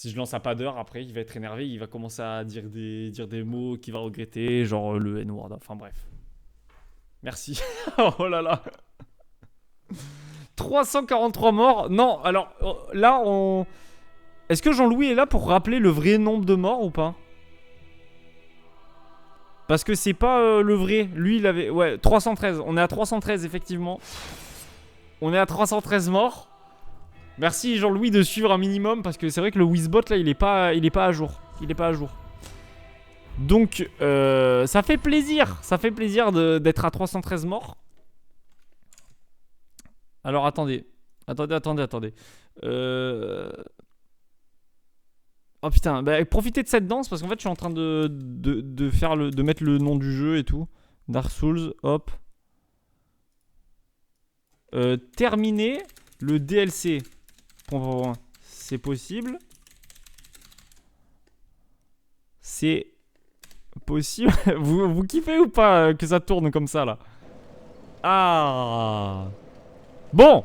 Si je lance un pas d'heure, après, il va être énervé, il va commencer à dire des mots qu'il va regretter, genre le N-word. Enfin bref. Merci. Oh là là. 343 morts. Non, alors là, on... Est-ce que Jean-Louis est là pour rappeler le vrai nombre de morts ou pas? Parce que c'est pas le vrai. Lui, il avait... Ouais, 313. On est à 313, effectivement. On est à 313 morts. Merci Jean-Louis de suivre un minimum, parce que c'est vrai que le Wizbot, là, il est pas à jour. Il est pas à jour. Donc, ça fait plaisir. Ça fait plaisir d'être à 313 morts. Alors, attendez. Attendez. Oh putain, bah profitez de cette danse, parce qu'en fait, je suis en train de mettre le nom du jeu et tout. Dark Souls, hop. Terminer le DLC. C'est possible. C'est possible. Vous kiffez ou pas que ça tourne comme ça là? Ah. Bon,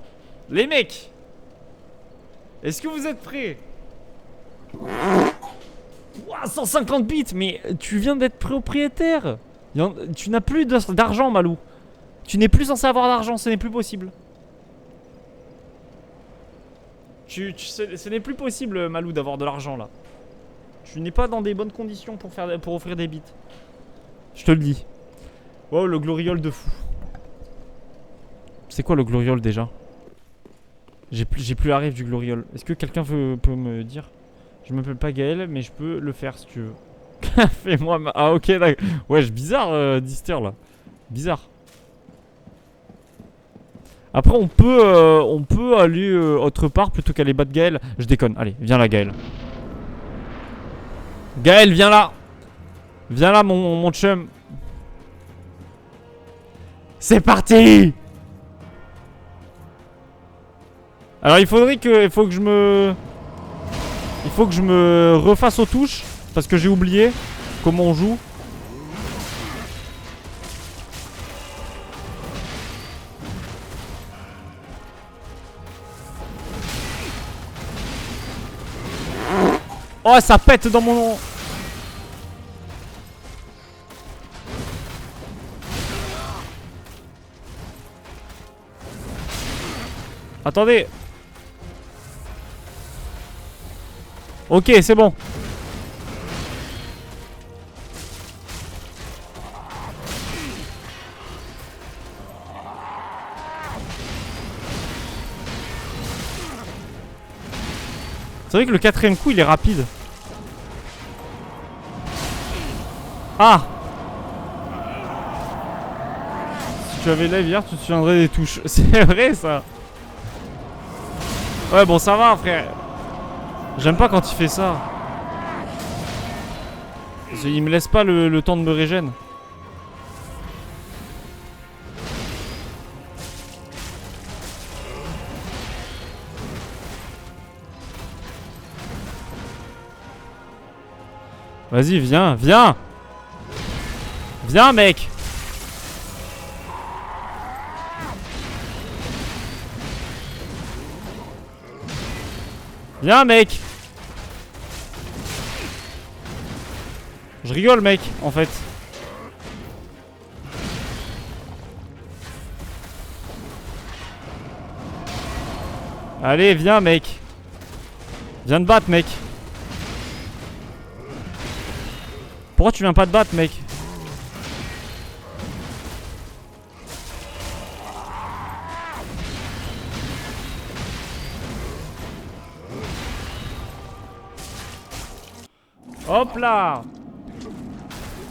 les mecs, est-ce que vous êtes prêts? Ouah, 150 bits, mais tu viens d'être propriétaire. Tu n'as plus d'argent, Malou. Tu n'es plus censé avoir d'argent, ce n'est plus possible. Ce n'est plus possible, Malou, d'avoir de l'argent là. Tu n'es pas dans des bonnes conditions pour offrir des bits. Je te le dis. Wow, le gloriole de fou. C'est quoi le gloriole déjà? J'ai plus la rêve du gloriole. Est-ce que quelqu'un peut me dire? Je m'appelle pas Gaël, mais je peux le faire si tu veux. Fais-moi ma... Ah ok, d'accord. Ouais, bizarre, Dister là. Bizarre. Après, on peut aller autre part plutôt qu'aller battre Gaël. Je déconne. Allez, viens là, Gaël. Gaël, viens là. Viens là, mon chum. C'est parti. Alors, il faut que je me... Il faut que je me refasse aux touches, parce que j'ai oublié comment on joue. Oh, ça pète dans mon... Attendez. Ok, c'est bon. C'est vrai que le quatrième coup, il est rapide. Ah. Si tu avais live hier, tu te souviendrais des touches. C'est vrai, ça. Ouais, bon, ça va, frère. J'aime pas quand il fait ça. Il me laisse pas le temps de me régène. Vas-y, viens, viens. Viens, mec. Viens, mec. Je rigole, mec, en fait. Allez, viens, mec. Viens te battre, mec. Pourquoi tu viens pas te battre, mec? Hop là.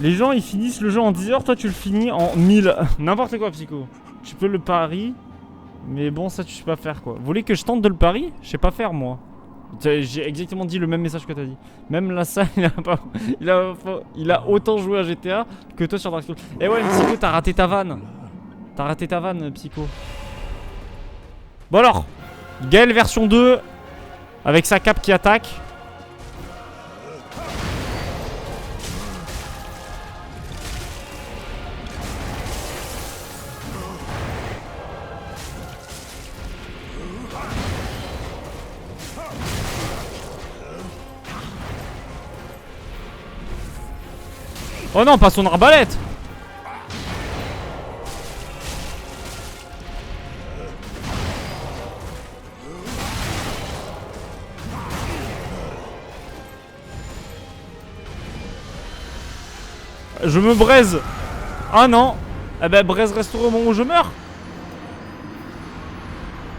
Les gens ils finissent le jeu en 10 heures, toi tu le finis en 1000. N'importe quoi, Psycho. Tu peux le pari, mais bon, ça tu sais pas faire quoi. Vous voulez que je tente de le pari? Je sais pas faire moi. J'ai exactement dit le même message que t'as dit. Même la salle, il a autant joué à GTA que toi sur Dark Souls. Eh ouais, Psycho, t'as raté ta vanne. T'as raté ta vanne, Psycho. Bon alors, Gaël version 2, avec sa cape qui attaque. Oh non, pas son arbalète. Je me braise. Ah non. Eh ben braise restaurant au moment où je meurs.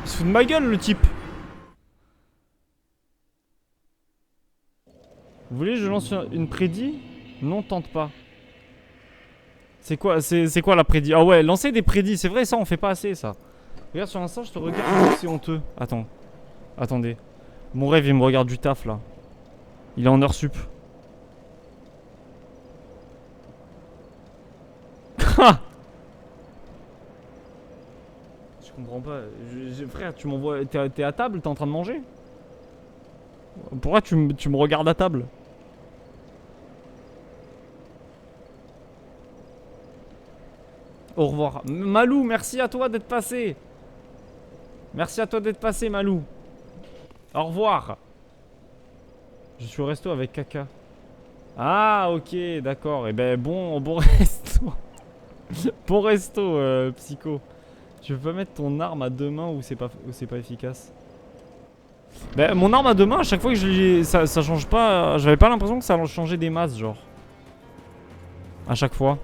Il se fout de ma gueule le type. Vous voulez que je lance une prédit? Non, tente pas. C'est quoi la prédit? Ah ouais, lancer des prédits, c'est vrai ça, on fait pas assez ça. Regarde sur l'instant, je te regarde, c'est honteux. Attends. Attendez. Mon rêve, il me regarde du taf là. Il est en heure sup. Je comprends pas. Frère, tu m'envoies. T'es à table? T'es en train de manger? Pourquoi tu me regardes à table? Au revoir. Malou, merci à toi d'être passé. Merci à toi d'être passé, Malou. Au revoir. Je suis au resto avec Kaka. Ah, ok, d'accord. Et ben bon resto. Bon resto, Psycho. Tu veux pas mettre ton arme à deux mains ou c'est pas efficace? Ben mon arme à deux mains, à chaque fois que je l'ai, ça change pas. J'avais pas l'impression que ça changeait des masses, genre. À chaque fois.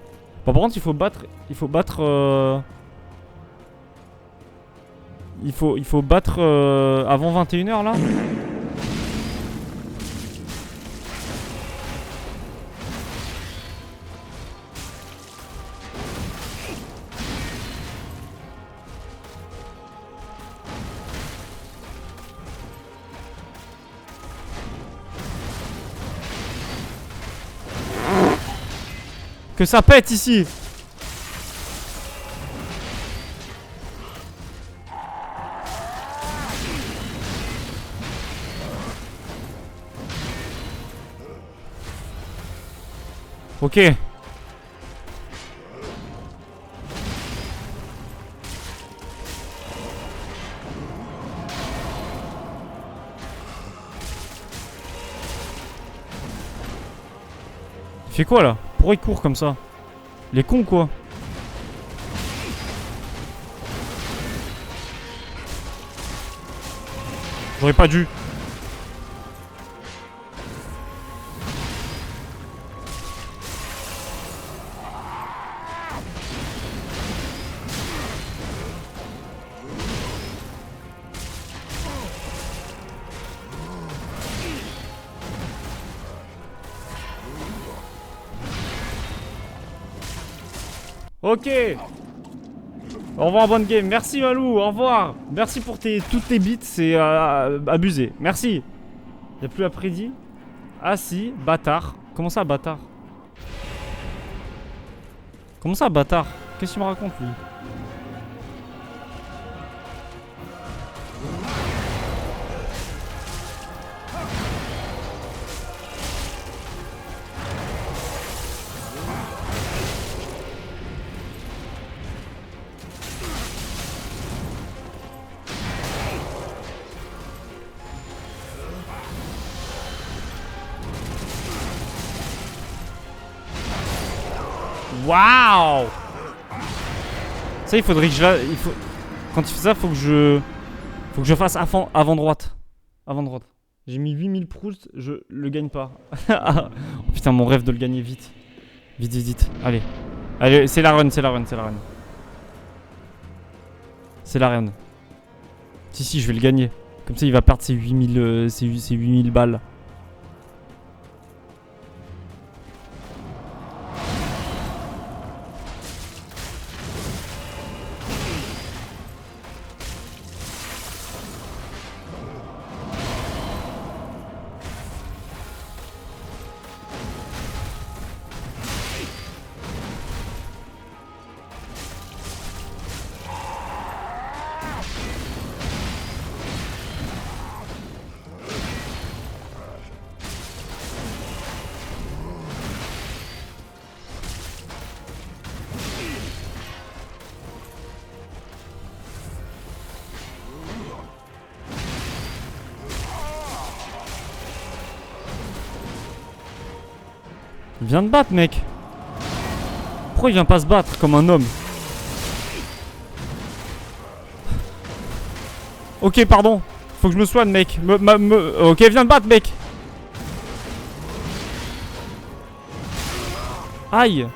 Bon, par contre, il faut battre. Il faut battre. Il faut battre avant 21h là. Que ça pète ici. Ok. Il fait quoi là? Pourquoi il court comme ça? Il est con quoi? J'aurais pas dû. Ok. Au revoir, bonne game. Merci Malou, au revoir. Merci pour toutes tes bits, c'est abusé. Merci. Y'a plus à prédit? Ah si, bâtard. Comment ça, bâtard? Comment ça, bâtard? Qu'est-ce qu'il me raconte lui? Waouh! Ça, il faudrait que je la... Quand il fait ça, faut que je fasse avant droite. Avant droite. J'ai mis 8000 Proust, je le gagne pas. Oh putain, mon rêve de le gagner vite. Vite, vite, vite. Allez. Allez, c'est la run, c'est la run, c'est la run. C'est la run. Si, je vais le gagner. Comme ça, il va perdre ses 8000 balles. Viens de battre, mec. Pourquoi il vient pas se battre comme un homme? Ok, pardon. Faut que je me soigne, mec. Ok, viens te battre, mec. Aïe.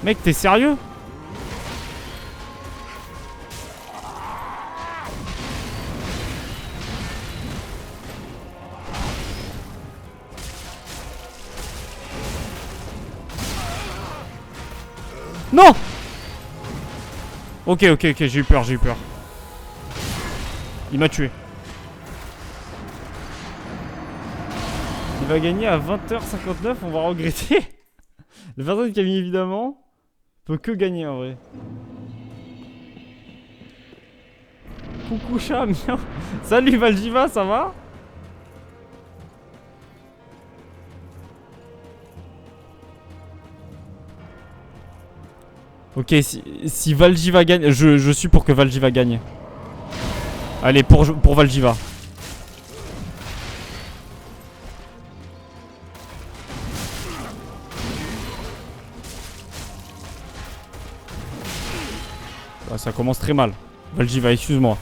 Mec, t'es sérieux? Non. Ok, ok, ok, j'ai eu peur, j'ai eu peur. Il m'a tué. Il va gagner à 20h59, on va regretter. La personne qui a mis évidemment peut que gagner en vrai. Coucou chat, miaou. Salut Valjiva, ça va? Ok, si Valjiva gagne, je suis pour que Valjiva gagne. Allez, pour Valjiva. Ah, ça commence très mal. Valjiva, excuse-moi.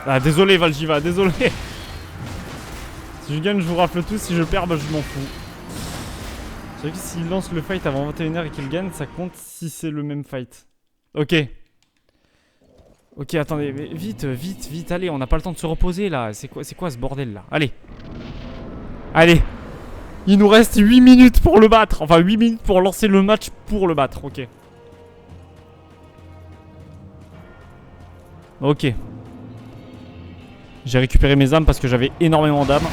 Ah, désolé Valjiva, désolé. Si je gagne, je vous rafle tous. Si je perds, bah, je m'en fous. C'est vrai que s'il lance le fight avant 21h et qu'il gagne, ça compte si c'est le même fight. Ok. Ok, attendez, mais vite, vite, vite, allez, on n'a pas le temps de se reposer là. C'est quoi ce bordel là? Allez. Allez. Il nous reste 8 minutes pour le battre. Enfin, 8 minutes pour lancer le match pour le battre. Ok. Ok. J'ai récupéré mes âmes parce que j'avais énormément d'âmes.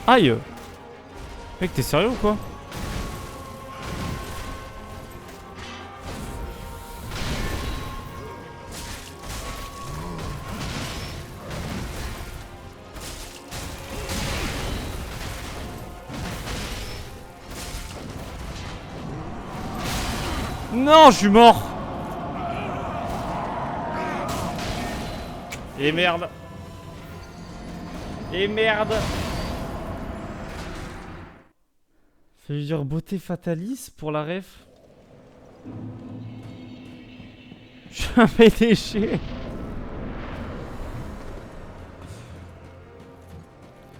Aïe. Mec, t'es sérieux ou quoi? Non, je suis mort. Et merde. Et merde. Fallait dire beauté fataliste pour la ref. Je suis un PDG.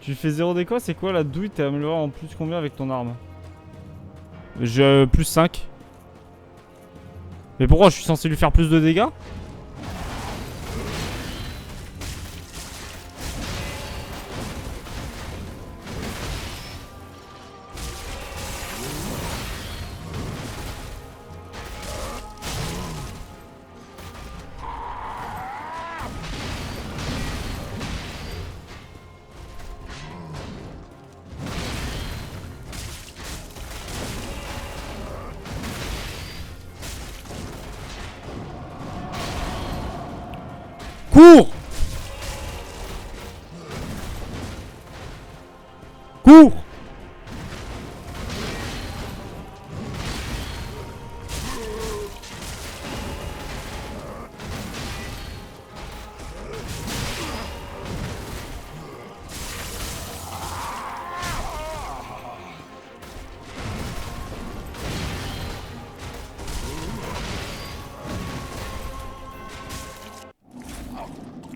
Tu fais 0 déco, c'est quoi la douille? T'es amélioré en plus combien avec ton arme? Je plus 5. Mais pourquoi je suis censé lui faire plus de dégâts? Cours! Cours!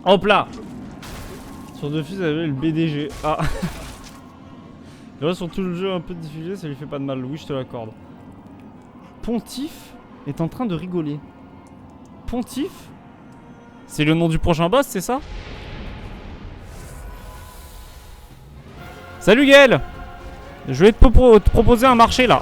Hop là. Sur Dofus, elle avait le BDG. Ah. Là, sur tout le jeu un peu de difficulté, ça lui fait pas de mal. Oui, je te l'accorde. Pontif est en train de rigoler. Pontif? C'est le nom du prochain boss, c'est ça? Salut Gaël! Je vais te proposer un marché là.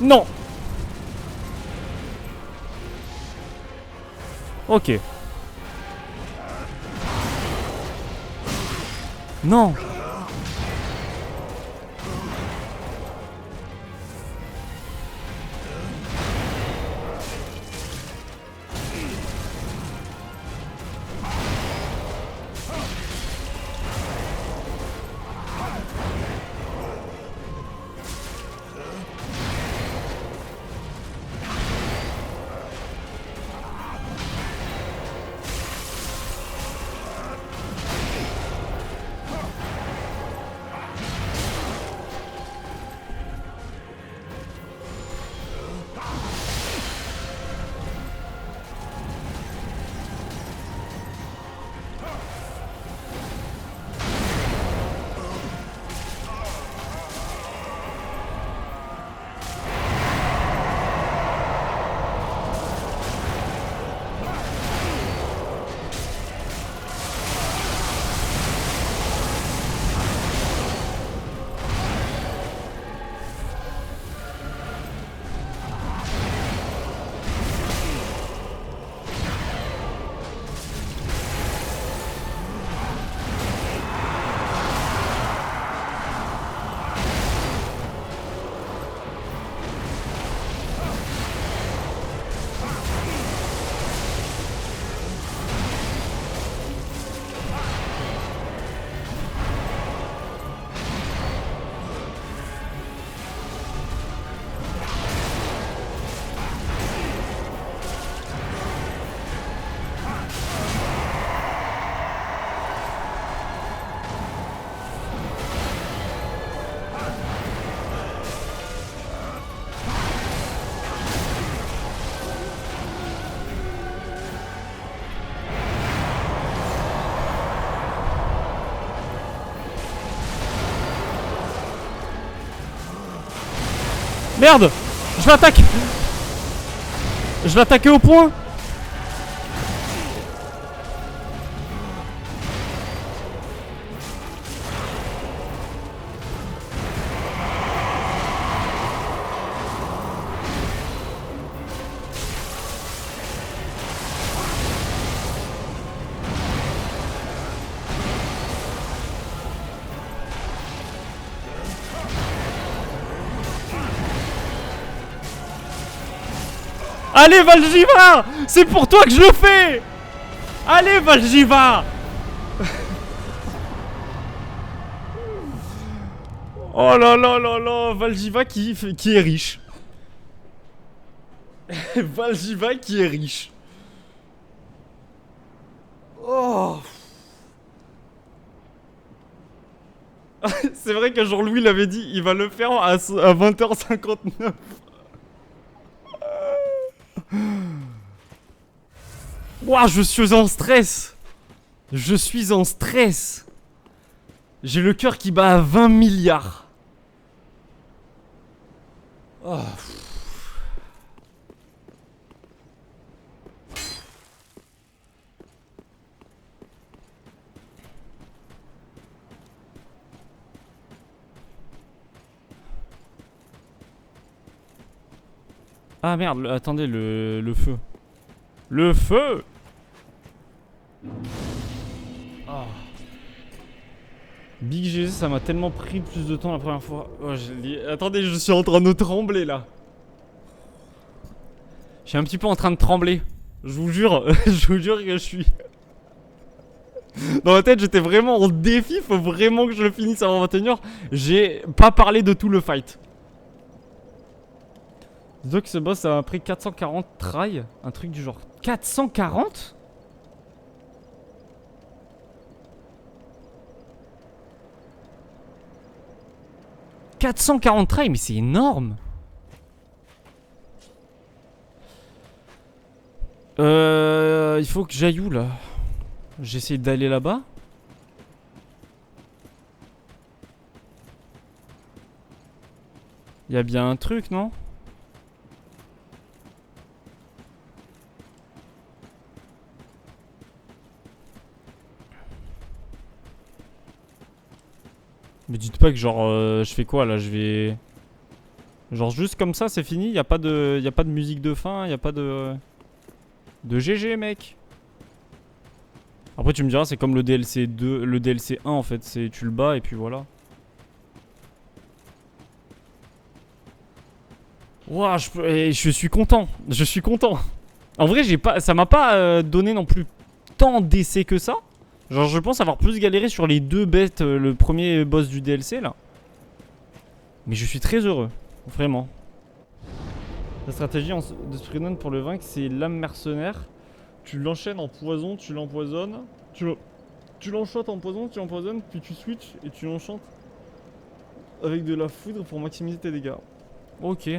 Non! Ok. Non! Merde! Je l'attaque! Je l'attaquais au point! Allez Valjiva! C'est pour toi que je le fais! Allez Valjiva! Oh là là là là! Valjiva qui est riche. Valjiva qui est riche. Oh! C'est vrai que Jean-Louis l'avait dit, il va le faire à 20h59. Ouah, je suis en stress. Je suis en stress. J'ai le cœur qui bat à 20 milliards. Oh. Ah merde, attendez, le feu. Le feu! Oh. Big GG, ça m'a tellement pris plus de temps la première fois. Oh, attendez, je suis en train de trembler là. Je suis un petit peu en train de trembler. Je vous jure, je vous jure que je suis... Dans ma tête, j'étais vraiment en défi. Faut vraiment que je le finisse avant 21h. J'ai pas parlé de tout le fight. Dis-donc que ce boss, ça m'a pris 440 tries. Un truc du genre. 440? 440 trails, mais c'est énorme. Il faut que j'aille où là? J'essaie d'aller là-bas. Il y a bien un truc, non? Me dites pas que genre je fais quoi là? Je vais... Genre juste comme ça c'est fini? Y a pas de musique de fin? Y a pas de GG mec? Après tu me diras c'est comme le DLC 2, le DLC 1 en fait. C'est tu le bats et puis voilà. Ouah, je suis content. Je suis content. En vrai ça m'a pas donné non plus tant d'essais que ça. Genre je pense avoir plus galéré sur les deux bêtes, le premier boss du DLC là. Mais je suis très heureux, vraiment. La stratégie de Sprignon pour le vaincre, c'est l'âme mercenaire. Tu l'enchaînes en poison, tu l'empoisonnes. Tu l'enchantes en poison, tu l'empoisonnes, puis tu switches et tu l'enchantes avec de la foudre pour maximiser tes dégâts. Ok.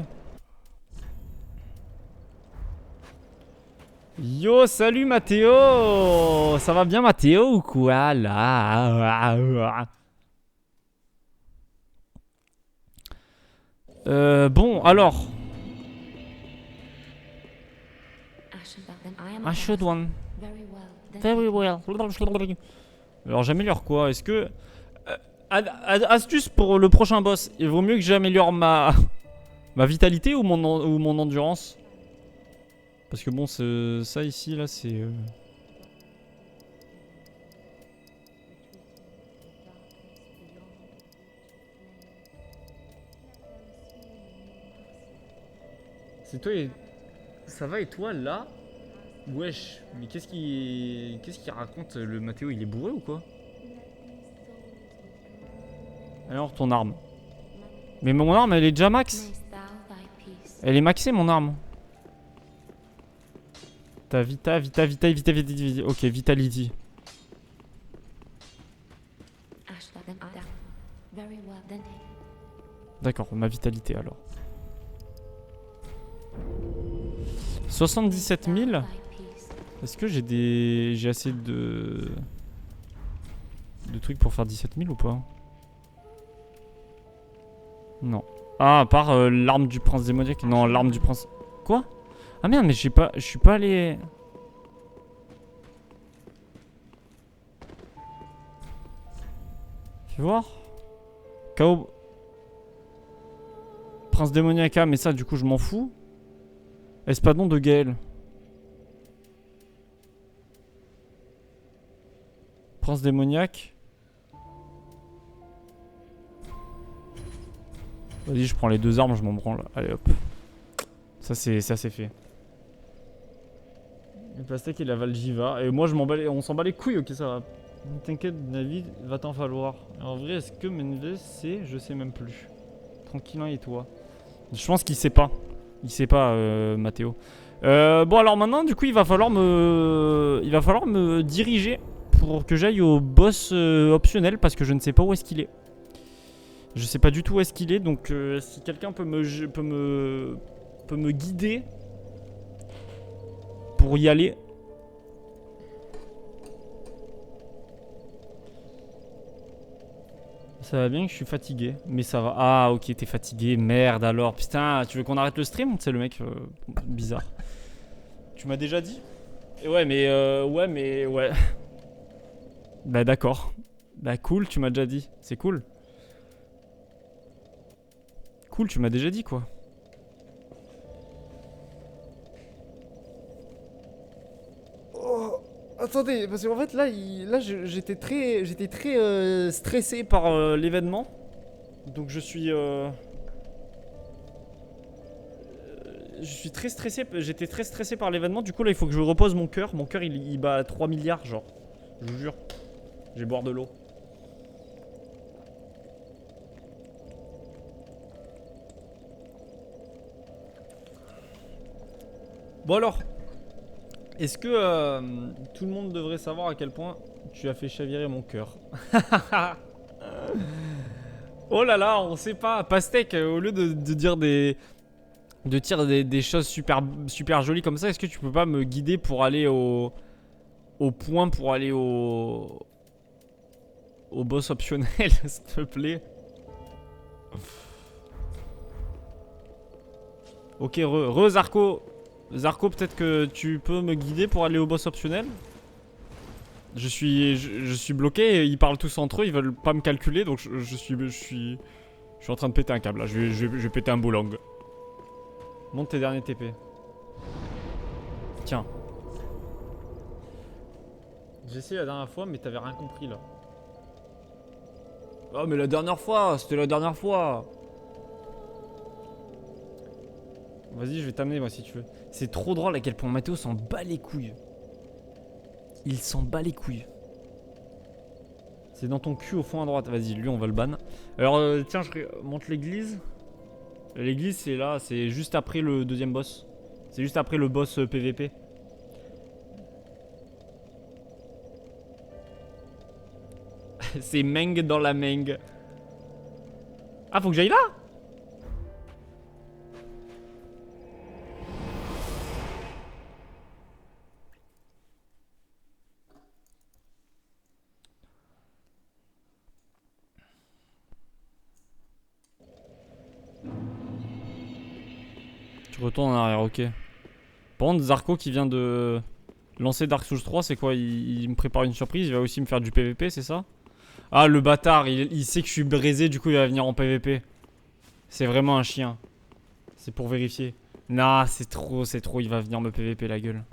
Yo, salut Mathéo! Ça va bien Mathéo ou quoi là? Bon, alors. I should one. Very well. Alors j'améliore quoi? Est-ce que... astuce pour le prochain boss. Il vaut mieux que j'améliore ma vitalité ou mon endurance? Parce que bon, ça ici, là, c'est... C'est toi et... Ça va et toi, là? Wesh, mais qu'est-ce qu'il raconte le Mathéo? Il est bourré ou quoi? Alors, ton arme. Mais mon arme, elle est déjà max. Elle est maxée, mon arme. Ta vita. Ok, vitality. D'accord, ma vitalité alors. 77 000. Est-ce que j'ai assez de trucs pour faire 17 000 ou pas? Non. Ah, à part l'arme du prince démoniaque. Non, l'arme du prince... Quoi? Ah merde, mais je suis pas allé... Fais voir. KO... Prince démoniaca, mais ça du coup je m'en fous. Espadon de Gaël. Prince démoniaque. Vas-y, je prends les deux armes, je m'en branle. Allez hop. Ça c'est fait. Le pastèque et la Valjiva. Et moi on s'en bat les couilles, ok ça va. T'inquiète David, va t'en falloir. En vrai, est-ce que Mendes sait? Je sais même plus. Tranquillin et toi. Je pense qu'il sait pas. Il sait pas, Mathéo. Bon alors maintenant, du coup, il va falloir me diriger pour que j'aille au boss optionnel parce que je ne sais pas où est-ce qu'il est. Je sais pas du tout où est-ce qu'il est, donc si quelqu'un peut me guider pour y aller. Ça va bien que je suis fatigué, mais ça va. Ah ok, t'es fatigué, merde alors. Putain, tu veux qu'on arrête le stream? C'est le mec bizarre. Tu m'as déjà dit? Et ouais, mais ouais. Bah d'accord. Bah cool, tu m'as déjà dit. C'est cool. Cool, tu m'as déjà dit quoi. Oh, attendez, parce qu'en fait là j'étais très stressé par l'événement. Donc je suis très stressé, j'étais très stressé par l'événement. Du coup là il faut que je repose mon cœur. Mon cœur il bat à 3 milliards genre. Je vous jure. Je vais boire de l'eau. Bon alors, est-ce que tout le monde devrait savoir à quel point tu as fait chavirer mon cœur? Oh là là, on sait pas. Pastèque, au lieu de dire des... De dire des choses super, super jolies comme ça, est-ce que tu peux pas me guider pour aller au point, pour aller au boss optionnel, s'il te plaît? Ok, Zarko. Zarko, peut-être que tu peux me guider pour aller au boss optionnel? Je suis bloqué, ils parlent tous entre eux, ils veulent pas me calculer, donc je suis en train de péter un câble là, je vais péter un boulang. Monte tes derniers TP. Tiens. J'ai essayé la dernière fois, mais t'avais rien compris là. Oh, mais la dernière fois, c'était la dernière fois. Vas-y, je vais t'amener moi si tu veux. C'est trop drôle à quel point Mathéo s'en bat les couilles. Il s'en bat les couilles. C'est dans ton cul au fond à droite. Vas-y, lui on va le ban. Alors tiens, je monte l'église. L'église c'est là, c'est juste après le deuxième boss. C'est juste après le boss PVP. C'est Meng dans la Meng. Ah, faut que j'aille là? Tu retournes en arrière, ok. Par contre, Zarko qui vient de lancer Dark Souls 3, c'est quoi? Il me prépare une surprise, il va aussi me faire du PVP, c'est ça? Ah, le bâtard, il sait que je suis braisé, du coup il va venir en PVP. C'est vraiment un chien. C'est pour vérifier. Nah, c'est trop, il va venir me PVP la gueule.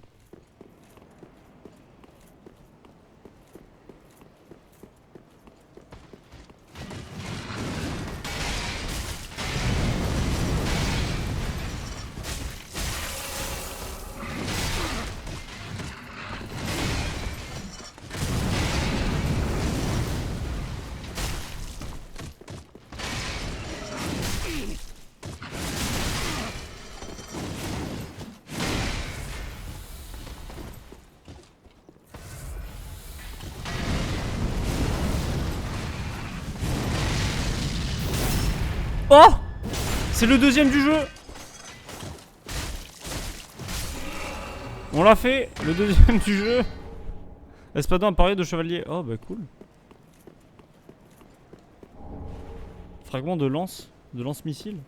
Oh! C'est le deuxième du jeu! On l'a fait, le deuxième du jeu. Espadon appareil de chevalier. Oh bah cool. Fragment de lance-missile.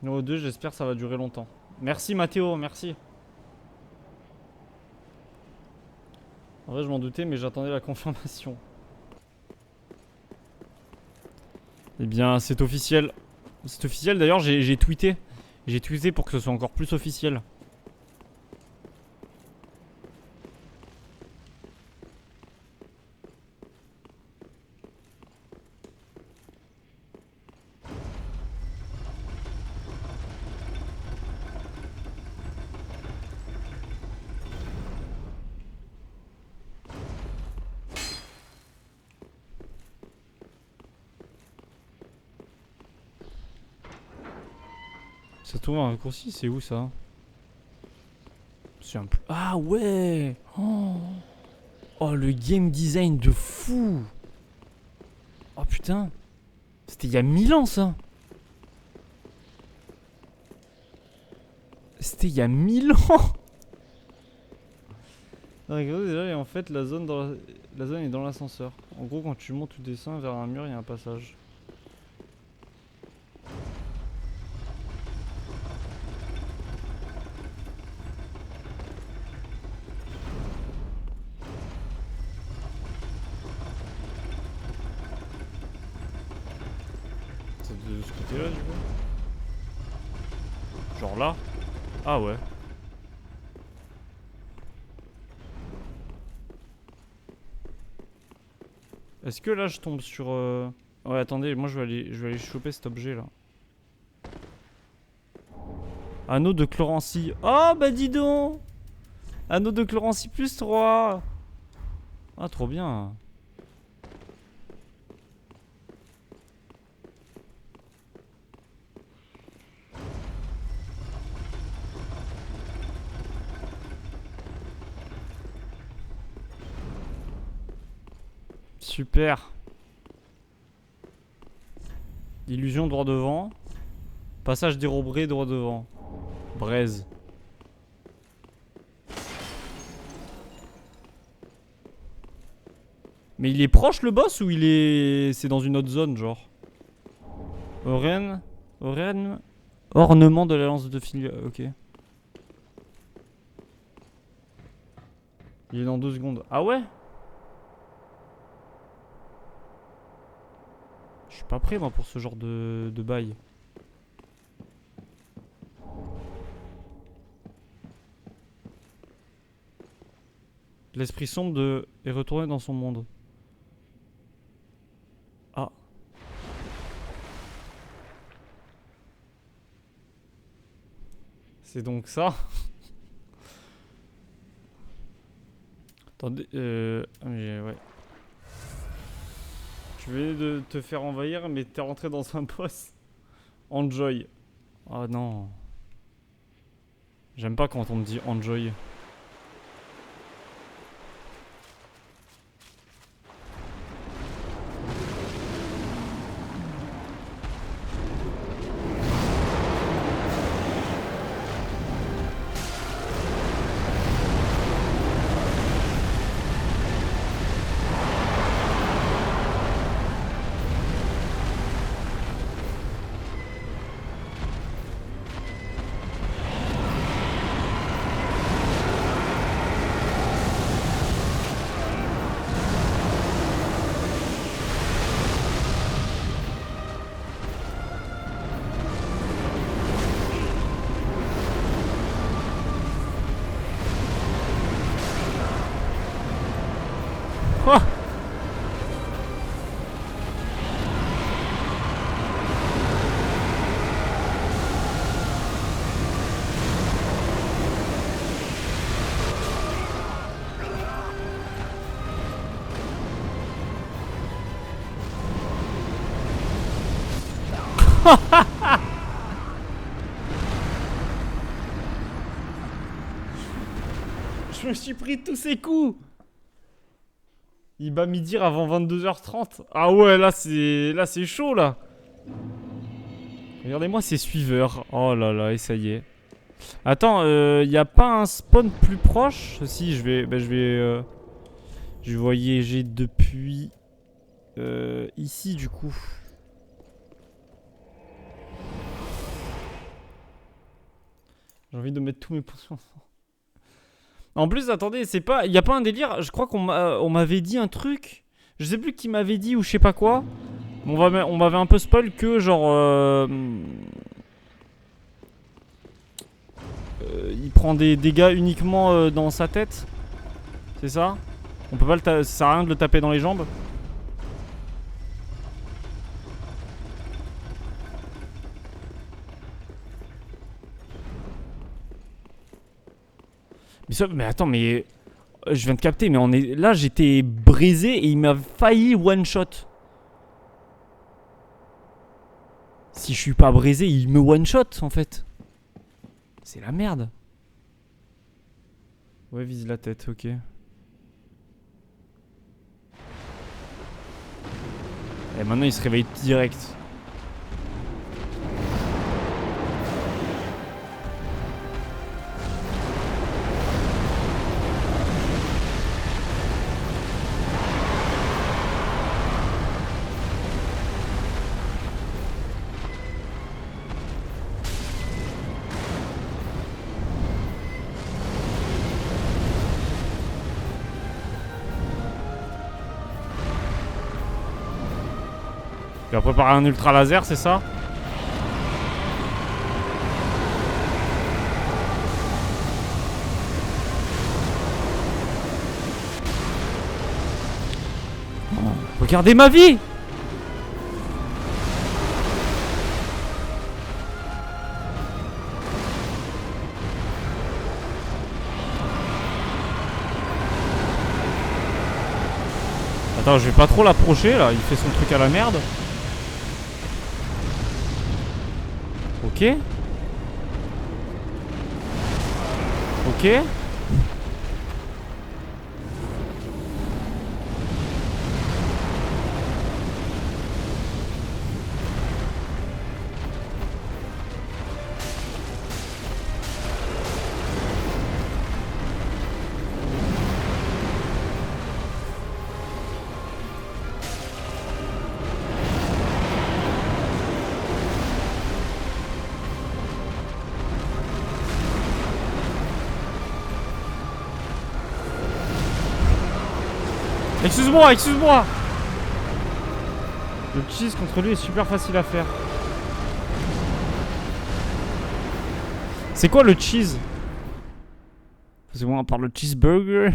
Numéro 2, j'espère que ça va durer longtemps. Merci Mathéo, merci. En vrai je m'en doutais mais j'attendais la confirmation. Eh bien c'est officiel. C'est officiel d'ailleurs, j'ai tweeté. J'ai tweeté pour que ce soit encore plus officiel. Ça trouve un raccourci, c'est où ça? C'est un... Ah ouais! Oh, le game design de fou! Oh putain! C'était il y a 1000 ans ça! C'était il y a 1000 ans! Non, regardez déjà, et en fait la zone est dans l'ascenseur. En gros, quand tu montes ou descends vers un mur, il y a un passage. C'est de ce côté-là, du coup? Genre là? Ah ouais. Est-ce que là je tombe sur... Ouais, attendez, moi je vais aller choper cet objet là. Anneau de Chlorancie. Oh bah dis donc! Anneau de Chlorancie plus 3. Ah, trop bien. Super. Illusion droit devant. Passage dérobé droit devant. Braise. Mais il est proche le boss ou il est... C'est dans une autre zone genre? Oren. Ornement de la lance de fil. Ok. Il est dans 2 secondes. Ah ouais? Je suis pas prêt moi pour ce genre de bail. L'esprit sombre est retourné dans son monde. Ah. C'est donc ça. Attendez, ouais. Je vais te faire envahir, mais t'es rentré dans un boss. Enjoy. Oh non. J'aime pas quand on me dit enjoy. Oh. Je me suis pris tous ces coups. Il bat midi avant 22h30. Ah ouais, là c'est chaud là. Regardez-moi ces suiveurs. Oh là là, et ça y est. Attends, y a pas un spawn plus proche? Si, je vais voyager depuis ici du coup. J'ai envie de mettre tous mes potions. En plus, attendez, c'est pas... Y a pas un délire? Je crois qu'on m'avait dit un truc. Je sais plus qui m'avait dit ou je sais pas quoi. On m'avait un peu spoil que genre... il prend des dégâts uniquement dans sa tête. C'est ça? On peut pas ça sert à rien de le taper dans les jambes. Mais attends, mais... Je viens de capter, mais là j'étais brisé et il m'a failli one shot. Si je suis pas brisé, il me one shot en fait. C'est la merde. Ouais, vise la tête, ok. Et maintenant il se réveille direct. Tu vas préparer un ultra laser, c'est ça? Oh, regardez ma vie! Attends, je vais pas trop l'approcher là, il fait son truc à la merde. Ok. Ok. Excuse-moi, excuse-moi. Le cheese contre lui est super facile à faire. C'est quoi le cheese? Parce que moi, on parle de cheeseburger.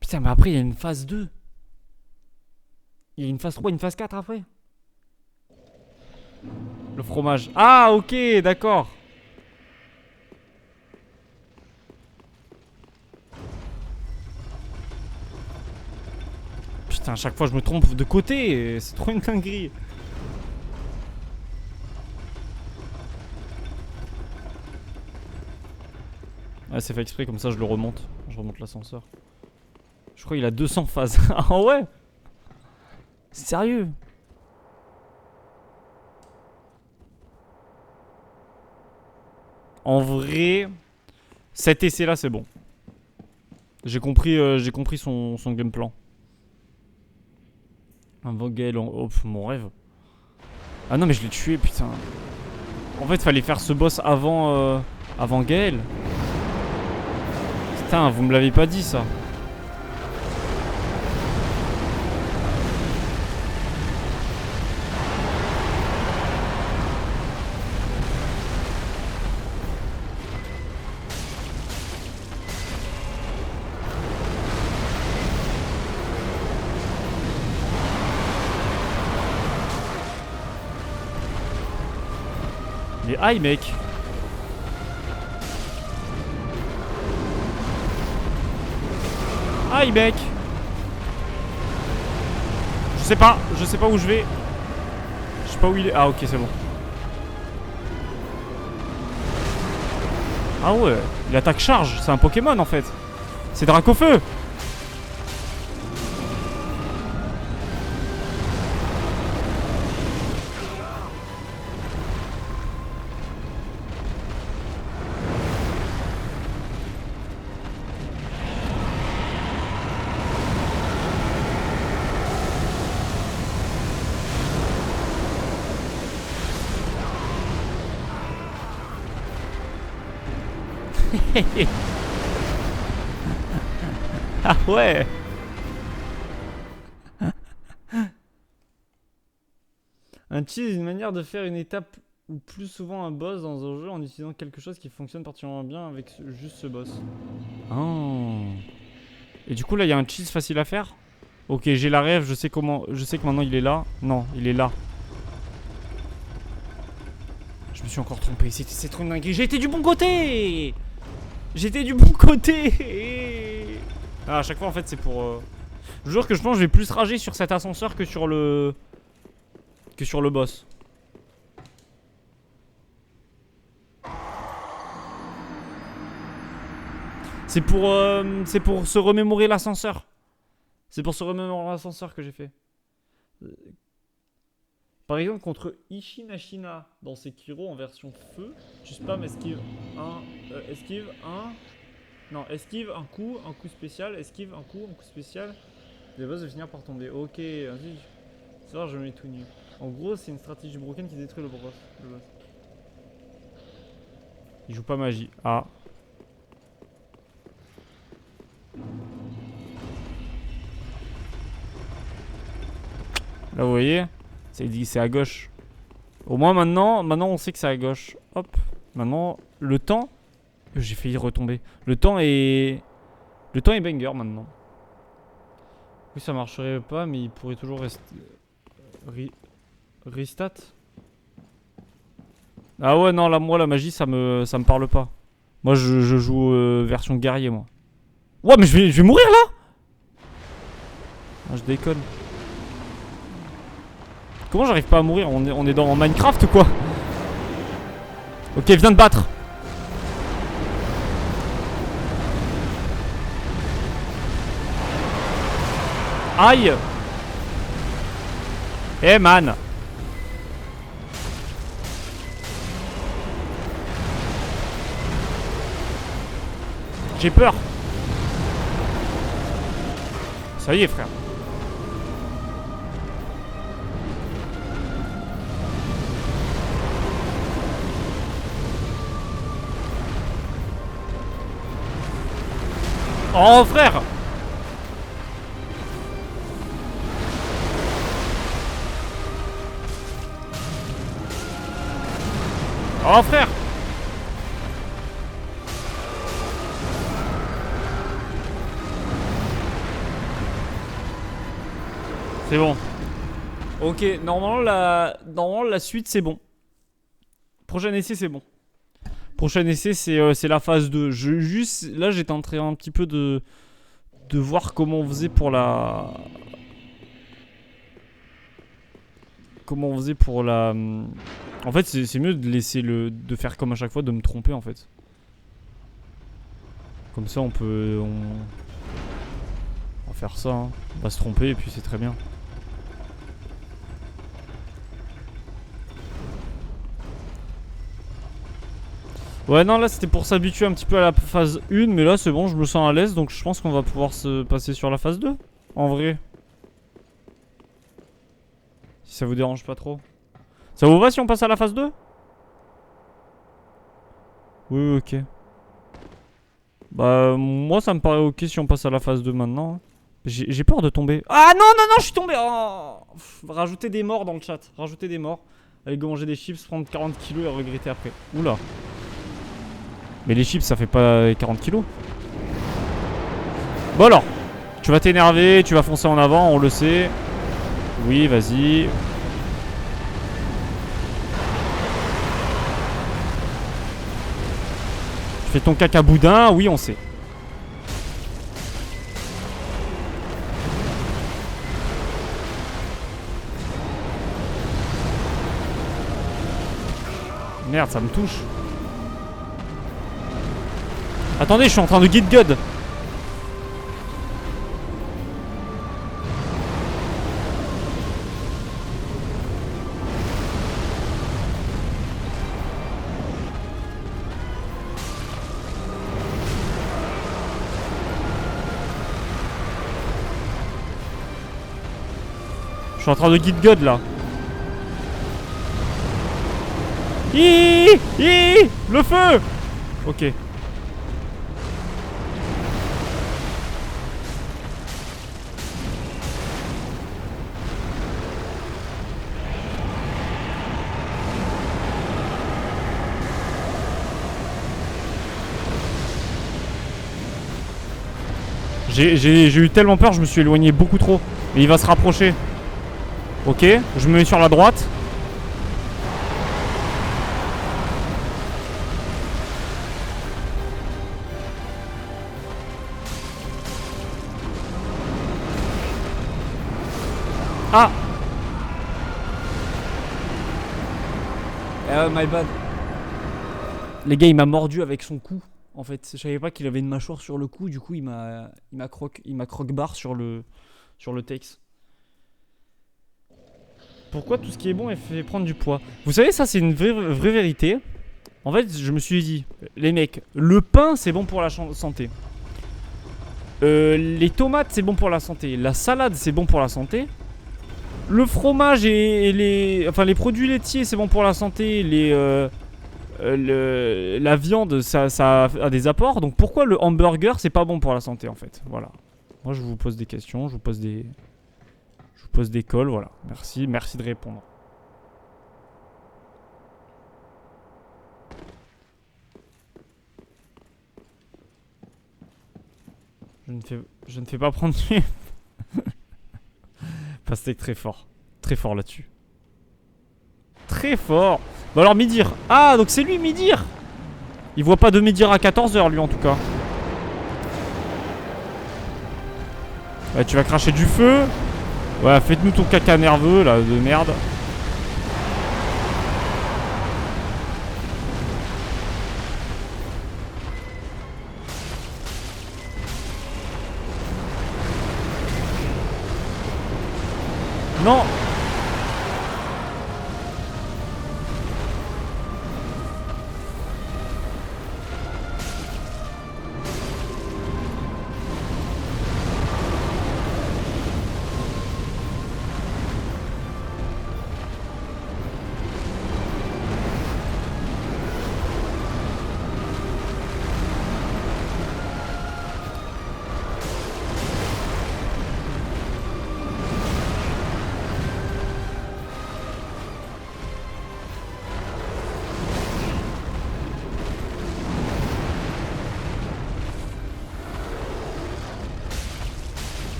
Putain, mais après, il y a une phase 2. Il y a une phase 3, une phase 4 après. Le fromage. Ah, ok, d'accord. Putain, à chaque fois, je me trompe de côté. C'est trop une dinguerie. Ouais, c'est fait exprès, comme ça, je le remonte. Je remonte l'ascenseur. Je crois qu'il a 200 phases. Ah ouais? Sérieux? En vrai, cet essai-là, c'est bon. J'ai compris son game plan. Un Vogel en... Oh, mon rêve. Ah non, mais je l'ai tué, putain. En fait, fallait faire ce boss avant... avant Gaël. Putain, vous me l'avez pas dit, ça. Mais aïe, mec. Aïe, mec. Je sais pas où je vais. Je sais pas où il est. Ah, ok, c'est bon. Ah ouais, il attaque charge, c'est un Pokémon en fait. C'est Dracofeu. Ah ouais. Un cheese est une manière de faire une étape ou plus souvent un boss dans un jeu en utilisant quelque chose qui fonctionne particulièrement bien avec juste ce boss. Oh. Et du coup là il y a un cheese facile à faire. Ok, j'ai la rêve, je sais comment, je sais que maintenant il est là. Non, il est là. Je me suis encore trompé, c'est trop une dinguerie. J'ai été du bon côté. J'étais du bon côté. Ah, à chaque fois en fait c'est pour... Je jure que je pense que je vais plus rager sur cet ascenseur que sur le... boss. C'est pour se remémorer l'ascenseur. C'est pour se remémorer l'ascenseur que j'ai fait. Par exemple, contre Ishinashina dans Sekiro en version feu, tu spam esquive 1, esquive 1. Non, esquive un coup spécial, esquive un coup spécial. Le boss va finir par tomber. Ok, vas-y. C'est vrai, je me mets tout nu. En gros, c'est une stratégie broken qui détruit le boss. Il joue pas magie. Ah. Là, vous voyez, c'est à gauche. Au moins, maintenant, on sait que c'est à gauche. Hop. Maintenant, le temps... J'ai failli retomber. Le temps est banger, maintenant. Oui, ça marcherait pas, mais il pourrait toujours rester... Restat. Ah ouais, non, là, moi, la magie, ça me parle pas. Moi, je joue version guerrier, moi. Ouais, mais je vais mourir, là. Ah, je déconne. Comment j'arrive pas à mourir? On est dans Minecraft ou quoi? Ok, viens de battre. Aïe. Eh man. J'ai peur. Ça y est, frère. Oh frère. Oh frère! C'est bon. Ok, normalement la suite c'est bon. Prochain essai c'est bon. Prochain essai c'est la phase 2. Là j'étais en train un petit peu de voir comment on faisait pour la... Comment on faisait pour la... En fait c'est mieux de laisser de faire comme à chaque fois, de me tromper en fait. Comme ça on peut... On va faire ça, hein. On va se tromper et puis c'est très bien. Ouais non là c'était pour s'habituer un petit peu à la phase 1. Mais là c'est bon, je me sens à l'aise. Donc je pense qu'on va pouvoir se passer sur la phase 2. En vrai. Si ça vous dérange pas trop. Ça vous va si on passe à la phase 2? Oui ok. Bah moi ça me paraît ok si on passe à la phase 2 maintenant. J'ai peur de tomber. Ah non non non je suis tombé. Oh. Rajouter des morts dans le chat. Rajouter des morts. Aller manger des chips, prendre 40 kilos et regretter après. Oula. Mais les chips ça fait pas 40 kilos. Bon alors, tu vas t'énerver, tu vas foncer en avant, on le sait. Oui, vas-y. Tu fais ton caca boudin, oui on sait. Merde, ça me touche. Attendez, je suis en train de guide God. Je suis en train de guide God là. Le feu. Ok. J'ai eu tellement peur, je me suis éloigné beaucoup trop. Et il va se rapprocher. Ok, je me mets sur la droite. Ah. My bad. Les gars, il m'a mordu avec son cou. En fait, je savais pas qu'il avait une mâchoire sur le cou. Du coup, il m'a croque-barre sur le texte. Pourquoi tout ce qui est bon est fait prendre du poids? Vous savez, ça c'est une vraie vérité. En fait, je me suis dit, les mecs, le pain c'est bon pour la santé. Les tomates c'est bon pour la santé. La salade c'est bon pour la santé. Le fromage et les produits laitiers c'est bon pour la santé. La viande ça a des apports. Donc pourquoi le hamburger c'est pas bon pour la santé en fait? Voilà. Moi je vous pose des questions, je vous pose des cols, voilà. Merci de répondre. Je ne fais pas prendre du... Pastèque très fort. Très fort là-dessus. Très fort. Bah alors Midir. Ah donc c'est lui Midir. Il voit pas de Midir à 14 h lui en tout cas. Ouais, tu vas cracher du feu. Ouais, faites-nous ton caca nerveux là de merde. Non.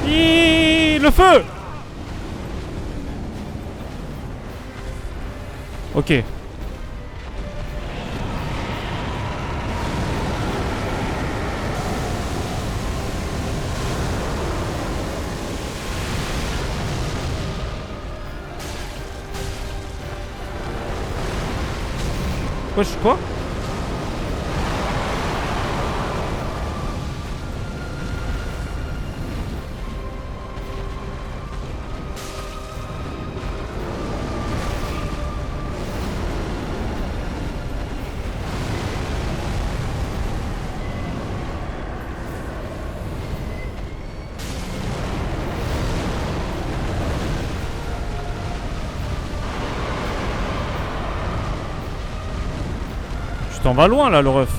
Le feu. Ok. Wesh, quoi? Tu t'en vas loin là, le ref.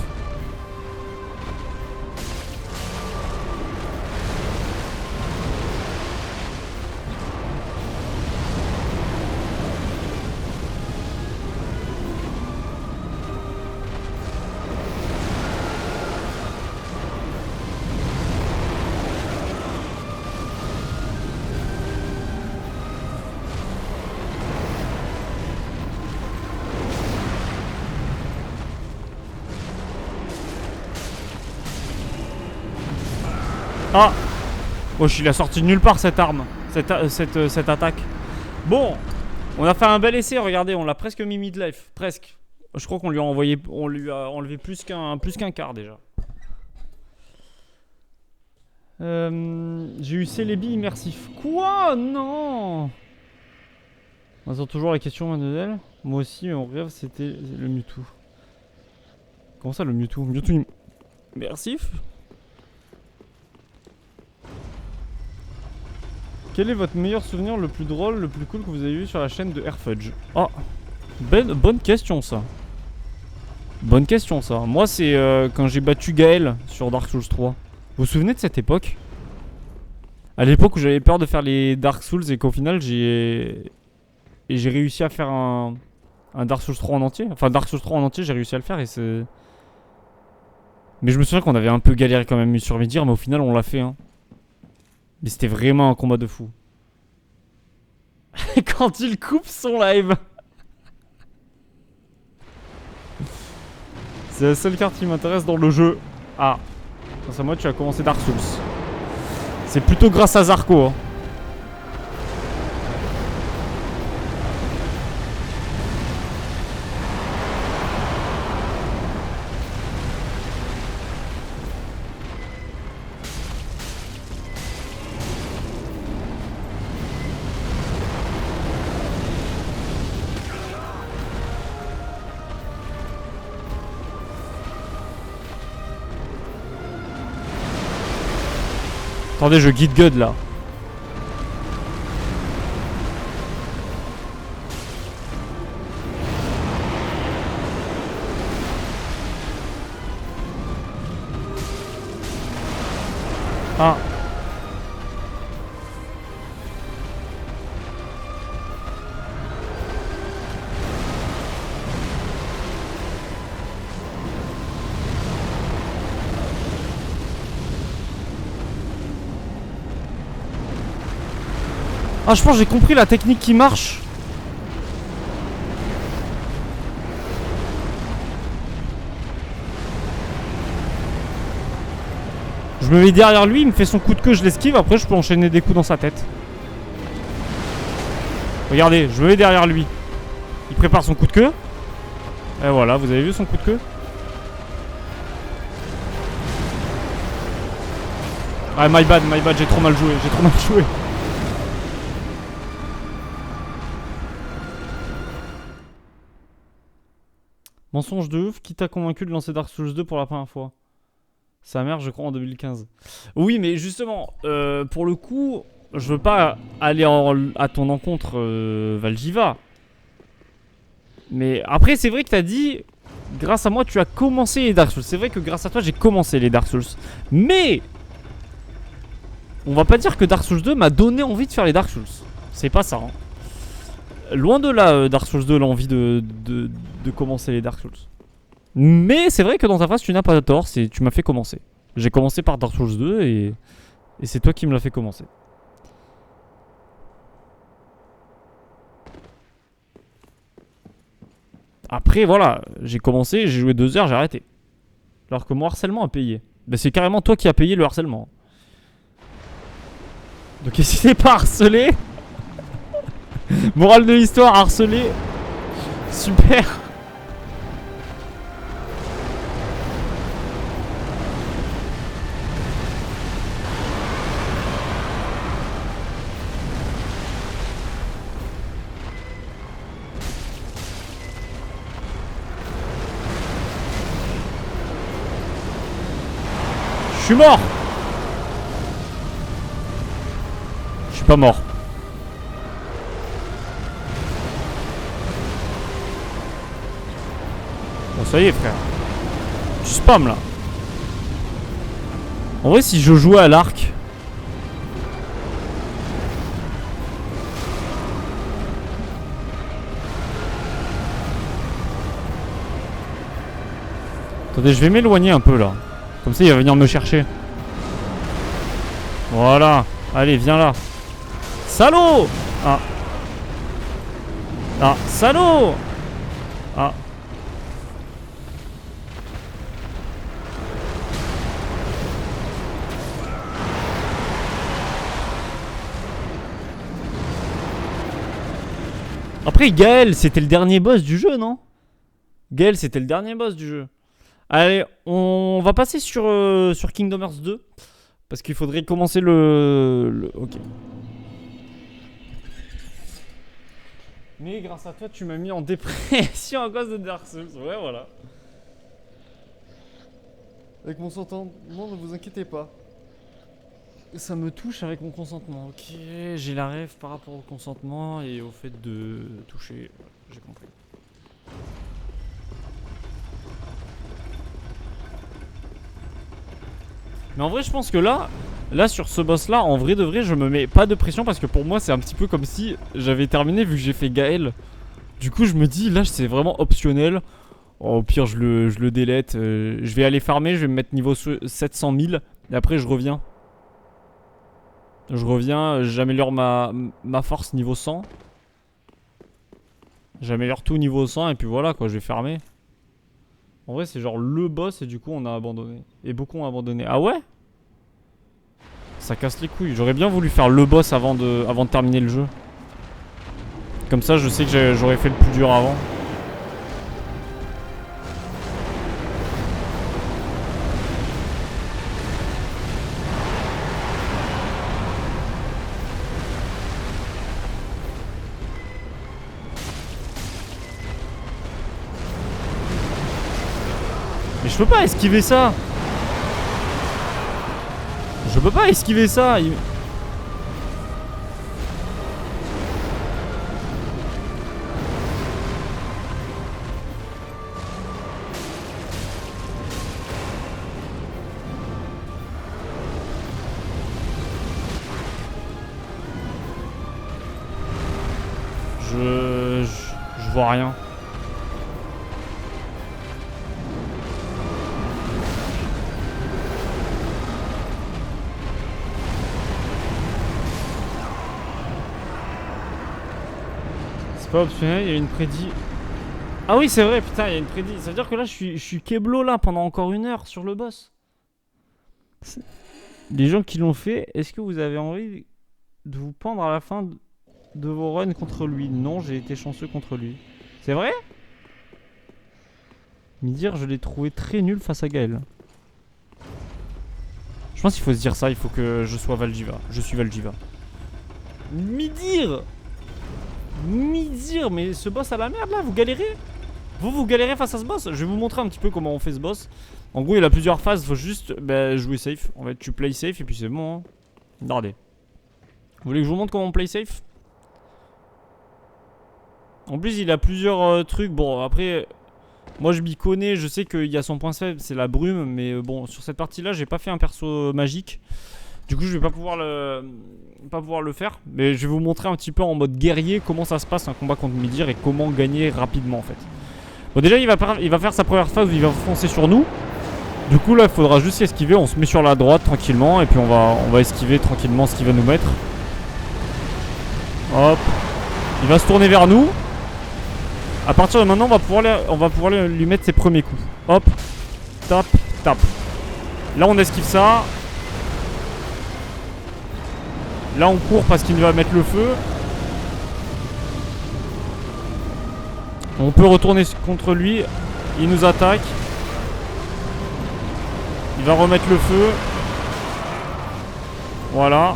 Ah! Wesh, il a sorti de nulle part cette arme, cette attaque. Bon, on a fait un bel essai, regardez, on l'a presque mis mid-life, presque. Je crois qu'on lui a envoyé, on lui a enlevé plus qu'un quart déjà. J'ai eu Célébi immersif. Quoi? Non! On attend toujours la question mademoiselle. Moi aussi, mon rêve c'était le Mewtwo. Comment ça le Mewtwo? Mewtwo immersif? Quel est votre meilleur souvenir, le plus drôle, le plus cool que vous avez eu sur la chaîne de Airfudge? Oh, bonne question ça. Bonne question ça. Moi c'est quand j'ai battu Gaël sur Dark Souls 3. Vous vous souvenez de cette époque? À l'époque où j'avais peur de faire les Dark Souls et qu'au final j'ai réussi à faire un Dark Souls 3 en entier. Enfin Dark Souls 3 en entier, j'ai réussi à le faire et c'est... Mais je me souviens qu'on avait un peu galéré quand même sur Midir, mais au final on l'a fait hein. Mais c'était vraiment un combat de fou. Quand il coupe son live. C'est la seule carte qui m'intéresse dans le jeu. Ah. Grâce à moi tu as commencé Dark Souls. C'est plutôt grâce à Zarko hein. Attendez, je guide God là. Ah. Ah, je pense que j'ai compris la technique qui marche. Je me mets derrière lui, il me fait son coup de queue, je l'esquive, après je peux enchaîner des coups dans sa tête. Regardez, je me mets derrière lui. Il prépare son coup de queue. Et voilà, vous avez vu son coup de queue? Ah, my bad, j'ai trop mal joué, Mensonge de ouf, qui t'a convaincu de lancer Dark Souls 2 pour la première fois? Sa mère, je crois, en 2015. Oui, mais justement, pour le coup, je veux pas aller à ton encontre, Valjiva. Mais après, c'est vrai que t'as dit, grâce à moi, tu as commencé les Dark Souls. C'est vrai que grâce à toi, j'ai commencé les Dark Souls. Mais on va pas dire que Dark Souls 2 m'a donné envie de faire les Dark Souls. C'est pas ça. Hein. Loin de là, Dark Souls 2, l'envie de commencer les Dark Souls. Mais c'est vrai que dans ta phrase, tu n'as pas tort, tu m'as fait commencer. J'ai commencé par Dark Souls 2 et Et c'est toi qui me l'as fait commencer. Après, voilà, j'ai commencé, j'ai joué 2 heures, j'ai arrêté. Alors que mon harcèlement a payé. Bah, c'est carrément toi qui as payé le harcèlement. Donc n'hésitez pas à harceler. Morale de l'histoire, harceler. Super. Je suis mort. Je suis pas mort. Bon ça y est frère. Tu spam là. En vrai si je jouais à l'arc. Attendez, je vais m'éloigner un peu là. Comme ça il va venir me chercher. Voilà. Allez, viens là. Salaud. Ah. Ah, salaud. Ah. Après, Gaël, c'était le dernier boss du jeu, non? Gaël, c'était le dernier boss du jeu. Allez, on va passer sur Kingdom Hearts 2. Parce qu'il faudrait commencer Ok. Mais grâce à toi, tu m'as mis en dépression à cause de Dark Souls. Ouais, voilà. Avec mon consentement, ne vous inquiétez pas. Ça me touche avec mon consentement. Ok, j'ai la rêve par rapport au consentement et au fait de toucher. J'ai compris. Mais en vrai, je pense que là sur ce boss là, en vrai de vrai, je me mets pas de pression parce que pour moi, c'est un petit peu comme si j'avais terminé vu que j'ai fait Gaël. Du coup, je me dis, là, c'est vraiment optionnel. Oh, au pire, je le délète. Je vais aller farmer, je vais me mettre niveau 700 000 et après, je reviens. J'améliore ma force niveau 100. J'améliore tout niveau 100 et puis voilà quoi, je vais farmer. En vrai, c'est genre le boss et du coup, on a abandonné. Et beaucoup ont abandonné. Ah ouais? Ça casse les couilles. J'aurais bien voulu faire le boss avant de terminer le jeu. Comme ça, je sais que j'aurais fait le plus dur avant. Mais je peux pas esquiver ça. Je peux pas esquiver ça. Je vois rien. C'est pas optionnel, il y a une prédit. Ah oui, c'est vrai, putain, il y a une prédit. Ça veut dire que là, je suis Keblo là pendant encore 1 heure sur le boss. Les gens qui l'ont fait, est-ce que vous avez envie de vous pendre à la fin de vos runs contre lui? Non, j'ai été chanceux contre lui. C'est vrai? Midir, je l'ai trouvé très nul face à Gaël. Je pense qu'il faut se dire ça, il faut que je sois Valjiva. Je suis Valjiva. Midir, mais ce boss à la merde là, vous galérez? Vous galérez face à ce boss? Je vais vous montrer un petit peu comment on fait ce boss. En gros, il a plusieurs phases, il faut juste jouer safe. En fait, tu play safe et puis c'est bon. Hein. Regardez. Vous voulez que je vous montre comment on play safe? En plus, il a plusieurs trucs. Bon, après, moi je m'y connais. Je sais qu'il y a son point faible, c'est la brume. Mais bon, sur cette partie-là, j'ai pas fait un perso magique. Du coup, je vais pas pouvoir le faire. Mais je vais vous montrer un petit peu en mode guerrier comment ça se passe un combat contre Midir et comment gagner rapidement en fait. Bon, déjà, il va faire sa première phase où il va foncer sur nous. Du coup là il faudra juste esquiver, on se met sur la droite tranquillement et puis on va esquiver tranquillement ce qu'il va nous mettre. Hop. Il va se tourner vers nous. À partir de maintenant on va pouvoir lui mettre ses premiers coups. Hop. Tap, tap. Là on esquive ça. Là on court parce qu'il va mettre le feu. On peut retourner contre lui. Il nous attaque. Il va remettre le feu. Voilà.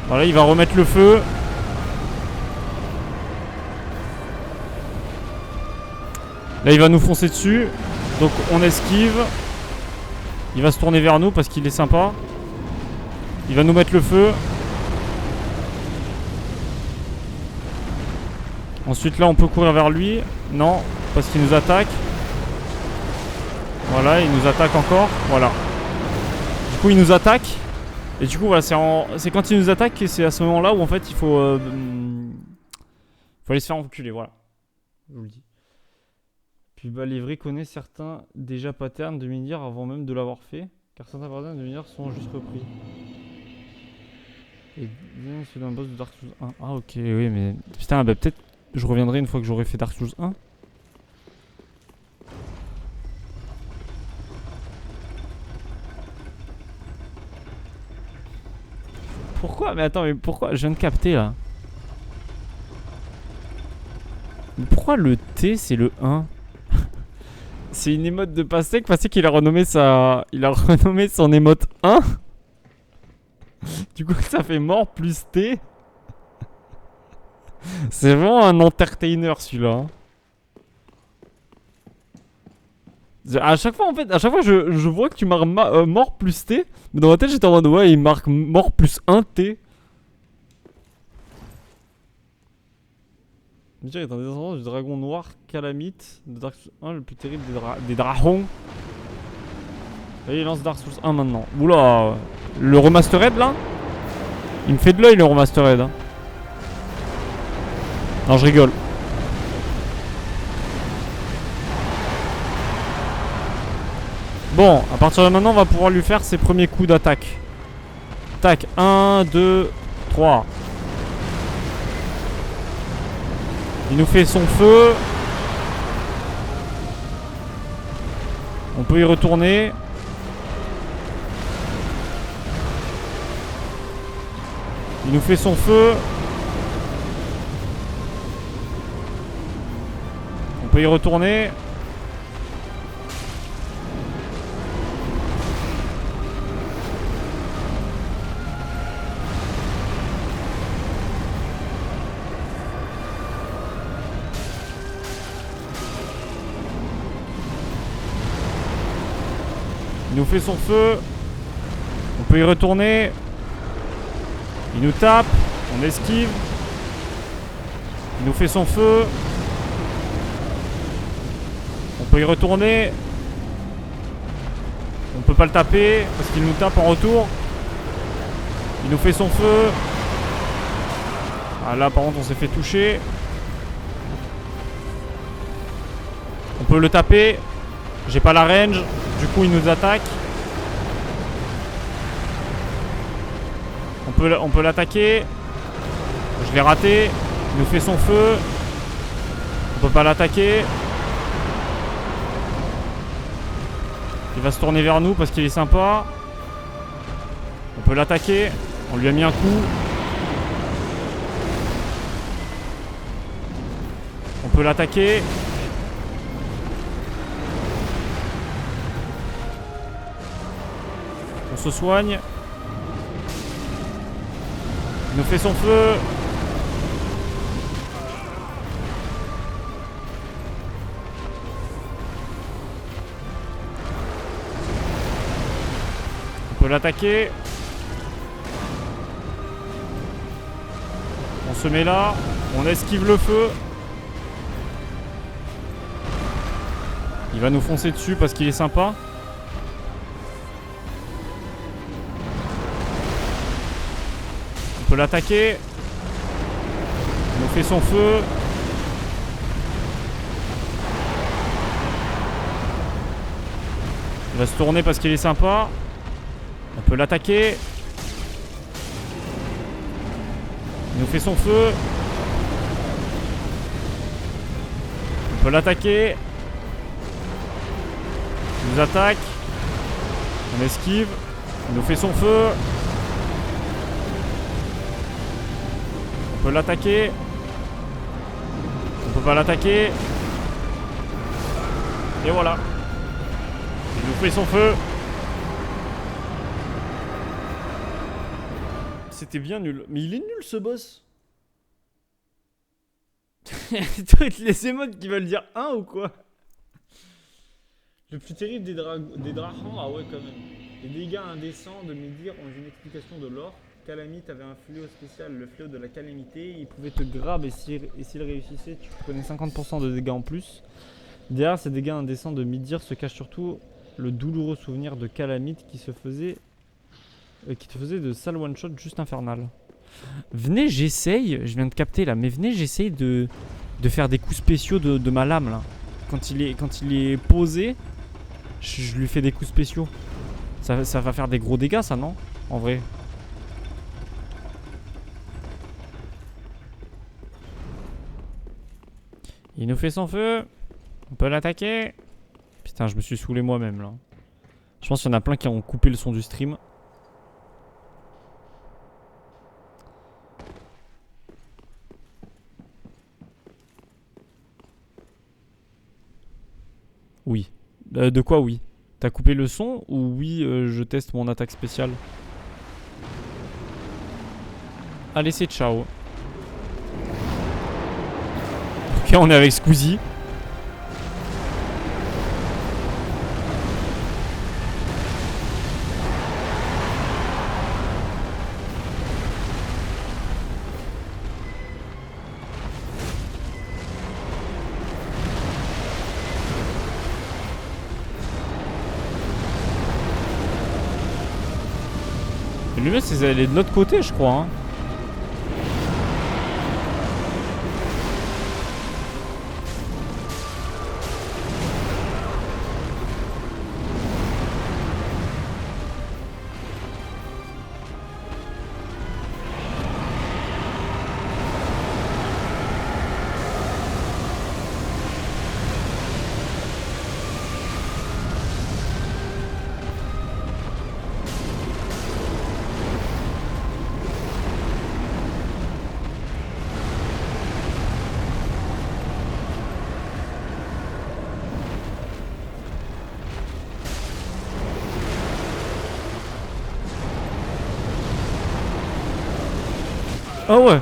Voilà, il va remettre le feu. Là, il va nous foncer dessus. Donc, on esquive. Il va se tourner vers nous parce qu'il est sympa. Il va nous mettre le feu. Ensuite, là, on peut courir vers lui. Non, parce qu'il nous attaque. Voilà, il nous attaque encore. Voilà. Du coup, il nous attaque. Et du coup, voilà, c'est quand il nous attaque et c'est à ce moment-là où, en fait, il faut aller se faire enculer. Voilà. Je vous le dis. Puis, bah, Lévry connaît certains déjà patterns de Minir avant même de l'avoir fait. Car certains patterns de Minir sont juste repris. Et bien, c'est dans le boss de Dark Souls 1. Ah, ok, oui, mais. Putain, bah, peut-être je reviendrai une fois que j'aurai fait Dark Souls 1. Pourquoi? Mais attends, mais pourquoi? Je viens de capter là. Mais pourquoi le T c'est le 1? C'est une émote de Pastek. Pastek il a renommé son émote 1. Du coup ça fait mort plus T. C'est vraiment un entertainer celui-là. Hein. À chaque fois je vois que tu marques mort plus T. Mais dans ma tête j'étais en mode ouais il marque mort plus 1 T. Dire est un descendant du dragon noir Calamite de Dark Souls 1, le plus terrible des dragons. Et il lance Dark Souls 1 maintenant. Oula, le remastered là? Il me fait de l'œil le remastered. Hein. Non, je rigole. Bon, à partir de maintenant, on va pouvoir lui faire ses premiers coups d'attaque. Tac, 1, 2, 3. Il nous fait son feu. On peut y retourner. Il nous fait son feu. On peut y retourner. Il nous fait son feu. On peut y retourner. Il nous tape. On esquive. Il nous fait son feu. On peut y retourner. On peut pas le taper parce qu'il nous tape en retour. Il nous fait son feu. Ah là par contre on s'est fait toucher. On peut le taper. J'ai pas la range. Du coup il nous attaque. On peut l'attaquer. Je l'ai raté. Il nous fait son feu. On peut pas l'attaquer. Il va se tourner vers nous parce qu'il est sympa. On peut l'attaquer. On lui a mis un coup. On peut l'attaquer. On se soigne. Il nous fait son feu. On peut l'attaquer. On se met là. On esquive le feu. Il va nous foncer dessus parce qu'il est sympa. On peut l'attaquer. fait son feu. Il va se tourner parce qu'il est sympa. On peut l'attaquer. Il nous fait son feu. On peut l'attaquer. Il nous attaque. On esquive. Il nous fait son feu. On peut l'attaquer. On peut pas l'attaquer. Et voilà. Il nous fait son feu. C'était bien nul. Mais il est nul ce boss. Toutes les émotes qui veulent dire 1 ou quoi? Le plus terrible des dragons, ah ouais quand même. Les dégâts indécents de Midir ont une explication de l'or. Calamite avait un fléau spécial, le fléau de la calamité. Il pouvait te grab et s'il réussissait, tu prenais 50% de dégâts en plus. Derrière ces dégâts indécents de Midir se cache surtout le douloureux souvenir de Calamite qui te faisait de sales one-shot juste infernal. Venez, j'essaye, je viens de capter là, mais venez, j'essaye de faire des coups spéciaux de ma lame là. Quand il est posé, je lui fais des coups spéciaux. Ça va faire des gros dégâts ça, non? En vrai. Il nous fait son feu. On peut l'attaquer. Putain, je me suis saoulé moi-même là. Je pense qu'il y en a plein qui ont coupé le son du stream. Oui. De quoi oui? T'as coupé le son ou oui, je teste mon attaque spéciale? Allez, c'est ciao. Ok, on est avec Squeezie. Lui, c'est aller de l'autre côté, je crois. Hein. Ah ouais.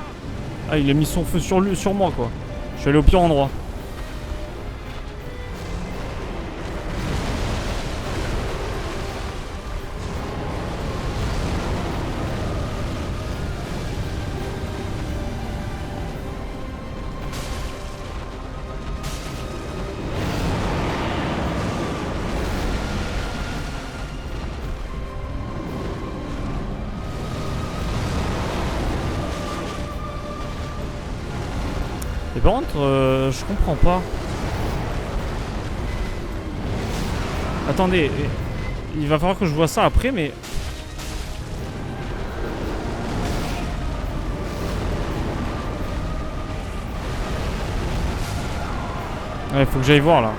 Ah, il a mis son feu sur moi quoi. Je suis allé au pire endroit. Et par contre, je comprends pas. Attendez, il va falloir que je vois ça après, mais... Ouais, faut que j'aille voir là.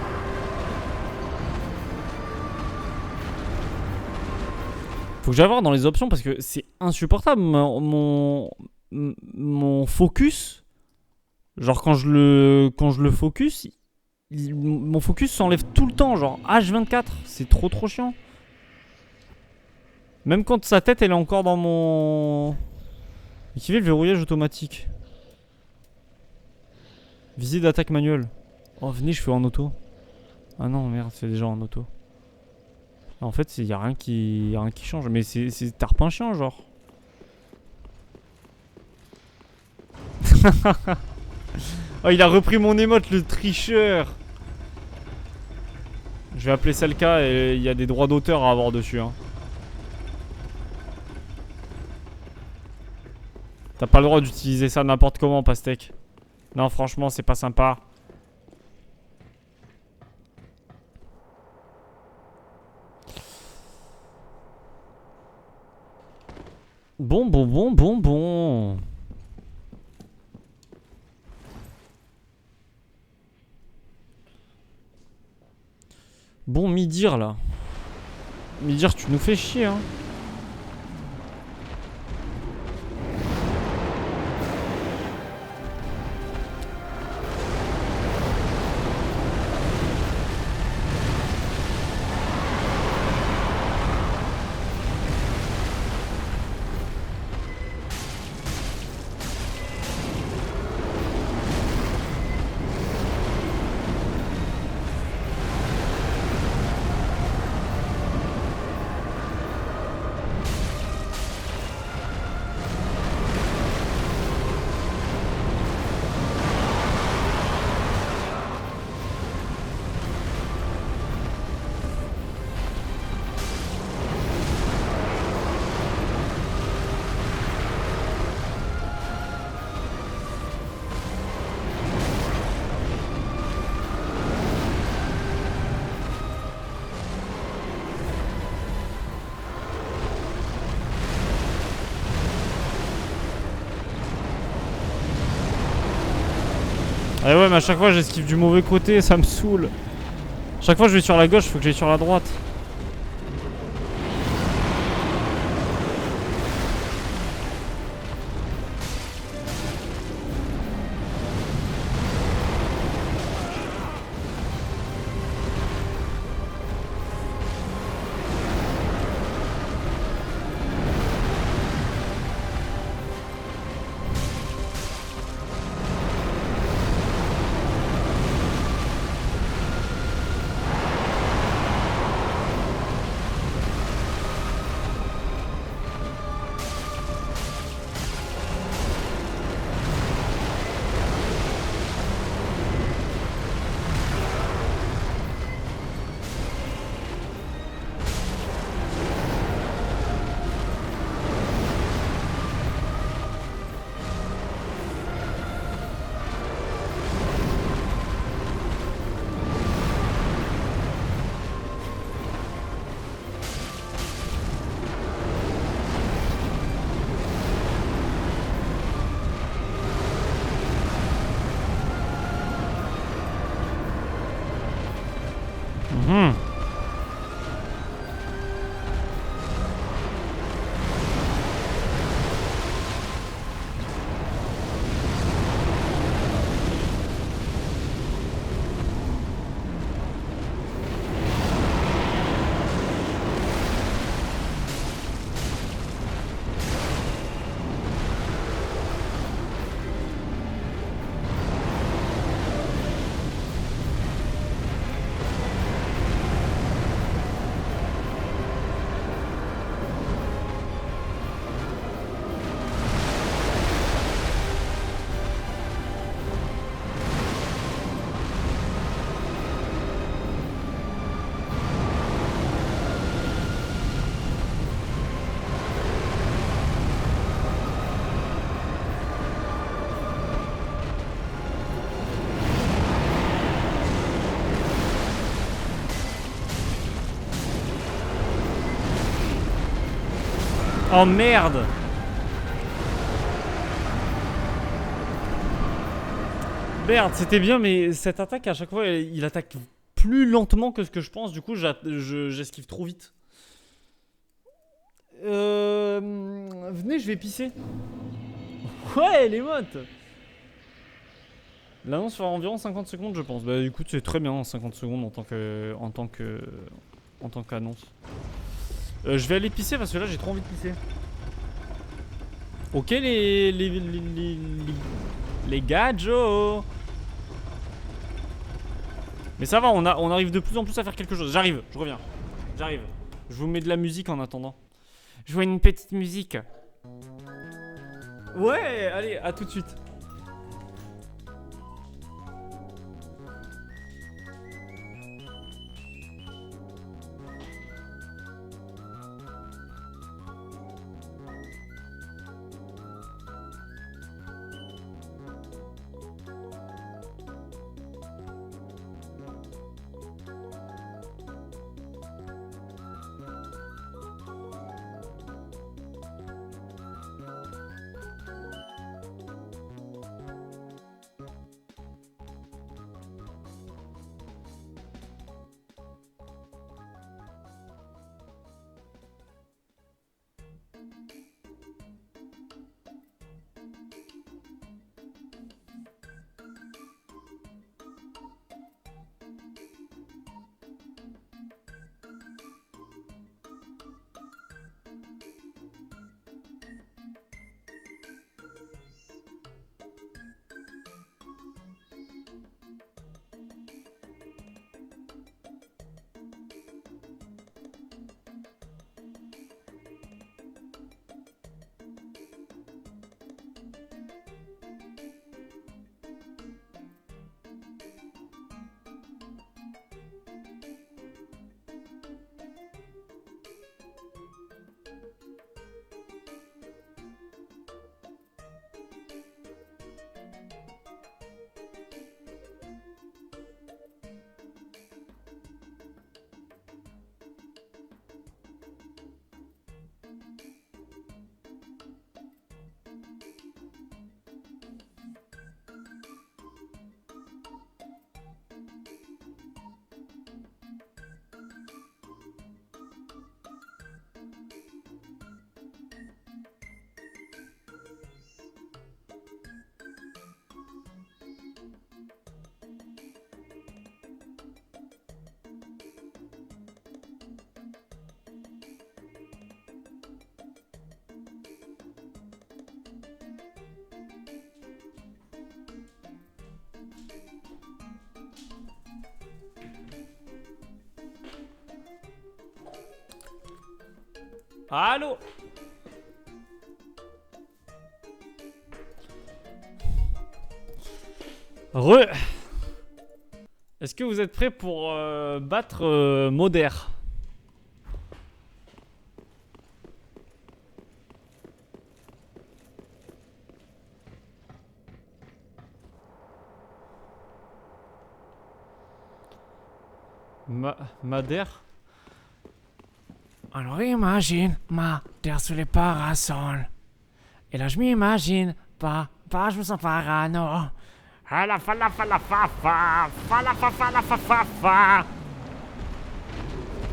Faut que j'aille voir dans les options parce que c'est insupportable. Mon focus... Genre quand je le focus, mon focus s'enlève tout le temps, genre H24, c'est trop chiant. Même quand sa tête elle est encore dans mon... Activer le verrouillage automatique. Visée d'attaque manuelle. Oh venez, je fais en auto. Ah non merde, c'est déjà en auto. En fait il y a rien qui change, mais c'est tarpin chiant genre. Oh, il a repris mon émote, le tricheur. Je vais appeler ça le cas et il y a des droits d'auteur à avoir dessus. Hein. T'as pas le droit d'utiliser ça n'importe comment, Pastèque. Non, franchement, c'est pas sympa. Bon. Bon, Midir, là. Midir, tu nous fais chier, hein. Ah ouais, mais à chaque fois j'esquive du mauvais côté, ça me saoule. Chaque fois je vais sur la gauche, faut que j'aille sur la droite. Mhm. Oh merde! Merde, c'était bien, mais cette attaque à chaque fois, il attaque plus lentement que ce que je pense. Du coup, j'esquive trop vite. Venez, je vais pisser. Ouais, les mottes! L'annonce fera environ 50 secondes, je pense. Bah, écoute, c'est très bien, 50 secondes en tant qu'annonce. Je vais aller pisser parce que là, j'ai trop envie de pisser. Ok, les gars, Joe. Mais ça va, on arrive de plus en plus à faire quelque chose. J'arrive, je reviens. J'arrive. Je vous mets de la musique en attendant. Je vois une petite musique. Ouais, allez, à tout de suite. Allô? Re. Est-ce que vous êtes prêts pour battre Modère? Madère? Alors imagine, Madère sous les parasols. Et là je m'imagine, je me sens parano. Fala fala fala fa fa. Fala fa fala fa fa fa.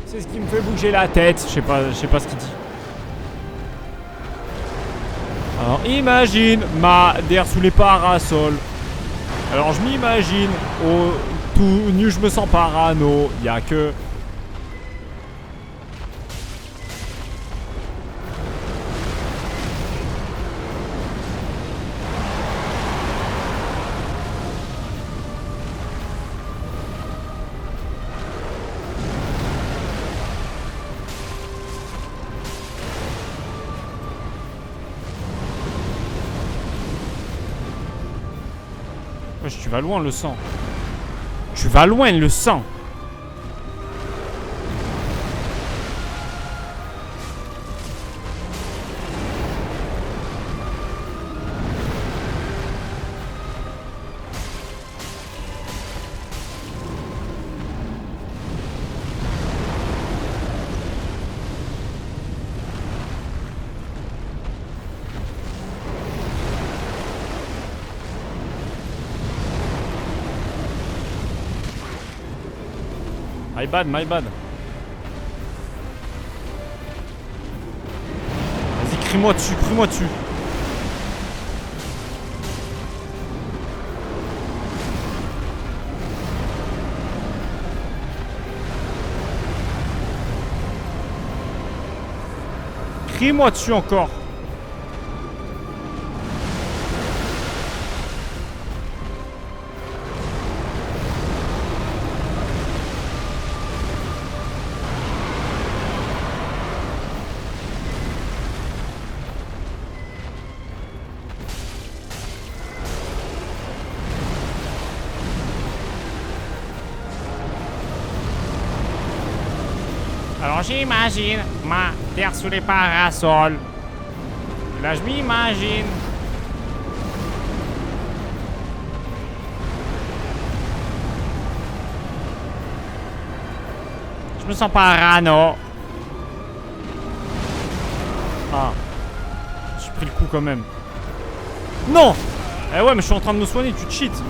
C'est ce qui me fait bouger la tête. Je sais pas ce qu'il dit. Alors imagine Madère sous les parasols. Alors je m'imagine tout nu, je me sens parano. Y'a que. Wesh, tu vas loin le sang. Tu vas loin le sang. My bad, my bad. Vas-y, crie-moi dessus, crie-moi dessus. Crie-moi dessus encore. Alors j'imagine, Madère sous les parasols. Et là je m'imagine. Je me sens parano. Ah. J'ai pris le coup quand même. Non! Eh ouais, mais je suis en train de me soigner, tu te cheats.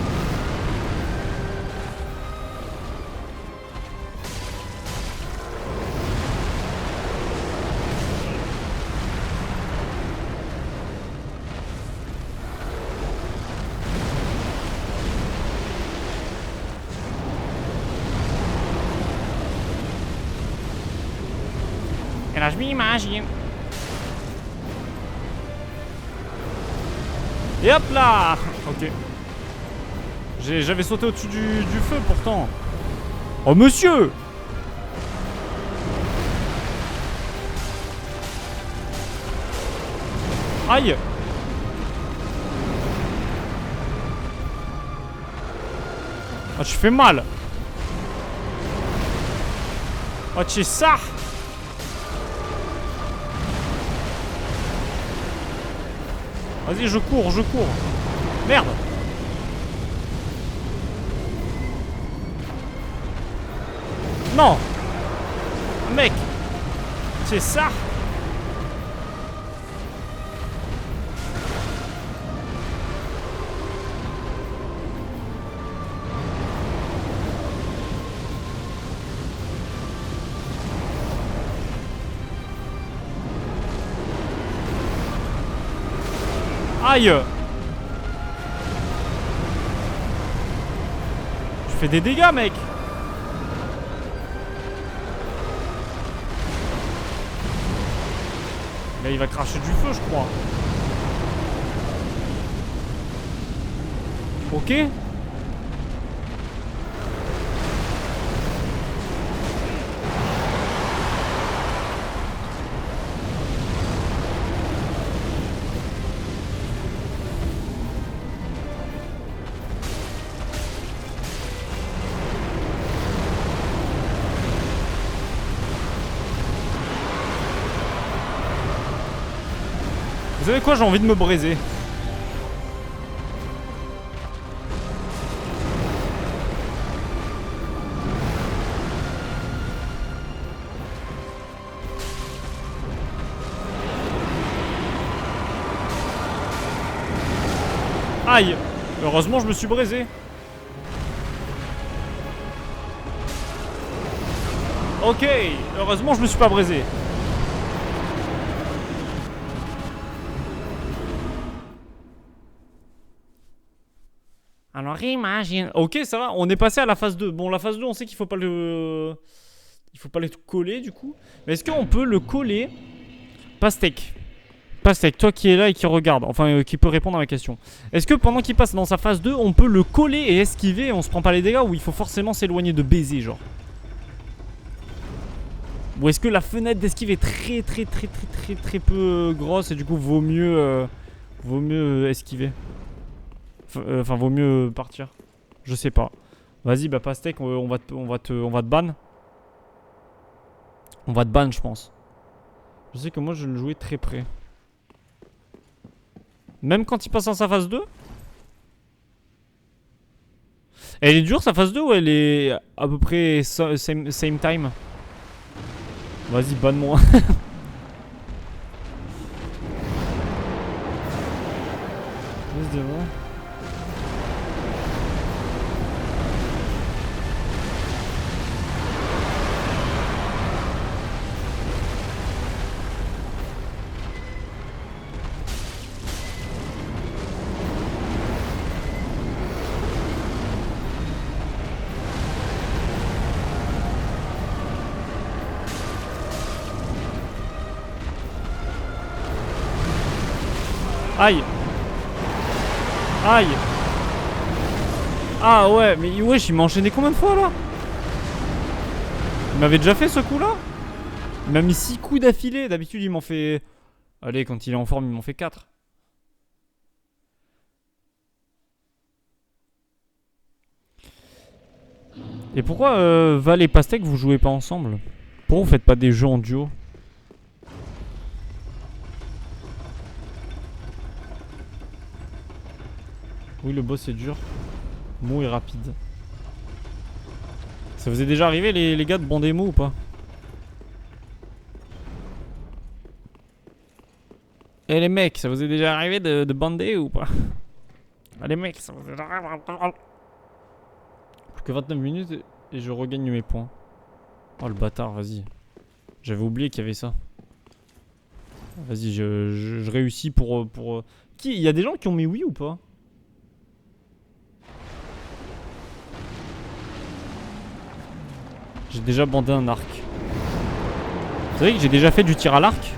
Et là je m'imagine. Et hop là! Ok. J'avais sauté au-dessus du feu pourtant. Oh monsieur! Aïe! Ah, tu fais mal! Oh, tu es ça! Vas-y, je cours, je cours. Merde! Non! Mec! C'est ça! Aïe! Tu fais des dégâts, mec! Là, il va cracher du feu, je crois. Ok? Vous savez quoi, j'ai envie de me braiser. Aïe! Heureusement, je me suis braisé. Ok, heureusement, je me suis pas braisé. Alors imagine. Ok, ça va, on est passé à la phase 2. Bon, la phase 2, on sait qu'il faut pas le... Il faut pas le coller, du coup. Mais est-ce qu'on peut le coller? Pastèque. Pastèque, toi qui es là et qui regarde, enfin, qui peut répondre à ma question. Est-ce que pendant qu'il passe dans sa phase 2, on peut le coller et esquiver et on se prend pas les dégâts, ou il faut forcément s'éloigner de baiser, genre? Ou est-ce que la fenêtre d'esquive est très peu grosse et du coup vaut mieux esquiver? Enfin, vaut mieux partir. Je sais pas. Vas-y, bah Pastèque, on va te ban. On va te ban, je pense. Je sais que moi, je le jouais très près. Même quand il passe en sa phase 2? Elle est dure sa phase 2 ou elle est à peu près same time? Vas-y, banne-moi. Vas-y, devant. Aïe. Aïe. Ah ouais, mais wesh, il m'a enchaîné combien de fois là? Il m'avait déjà fait ce coup là? Il m'a mis 6 coups d'affilée. D'habitude, il m'en fait... Allez, quand il est en forme, il m'en fait 4. Et pourquoi Val et Pastèque, vous jouez pas ensemble? Pourquoi vous faites pas des jeux en duo? Oui, le boss est dur. Mou et rapide. Ça vous est déjà arrivé les gars de bander mou ou pas? Eh les mecs, ça vous est déjà arrivé de bander ou pas? Ah les mecs, ça vous est déjà arrivé? Plus que 29 minutes et je regagne mes points. Oh le bâtard, vas-y. J'avais oublié qu'il y avait ça. Vas-y, je réussis pour... Qui? Il y a des gens qui ont mis oui ou pas? J'ai déjà bandé un arc. Vous savez que j'ai déjà fait du tir à l'arc?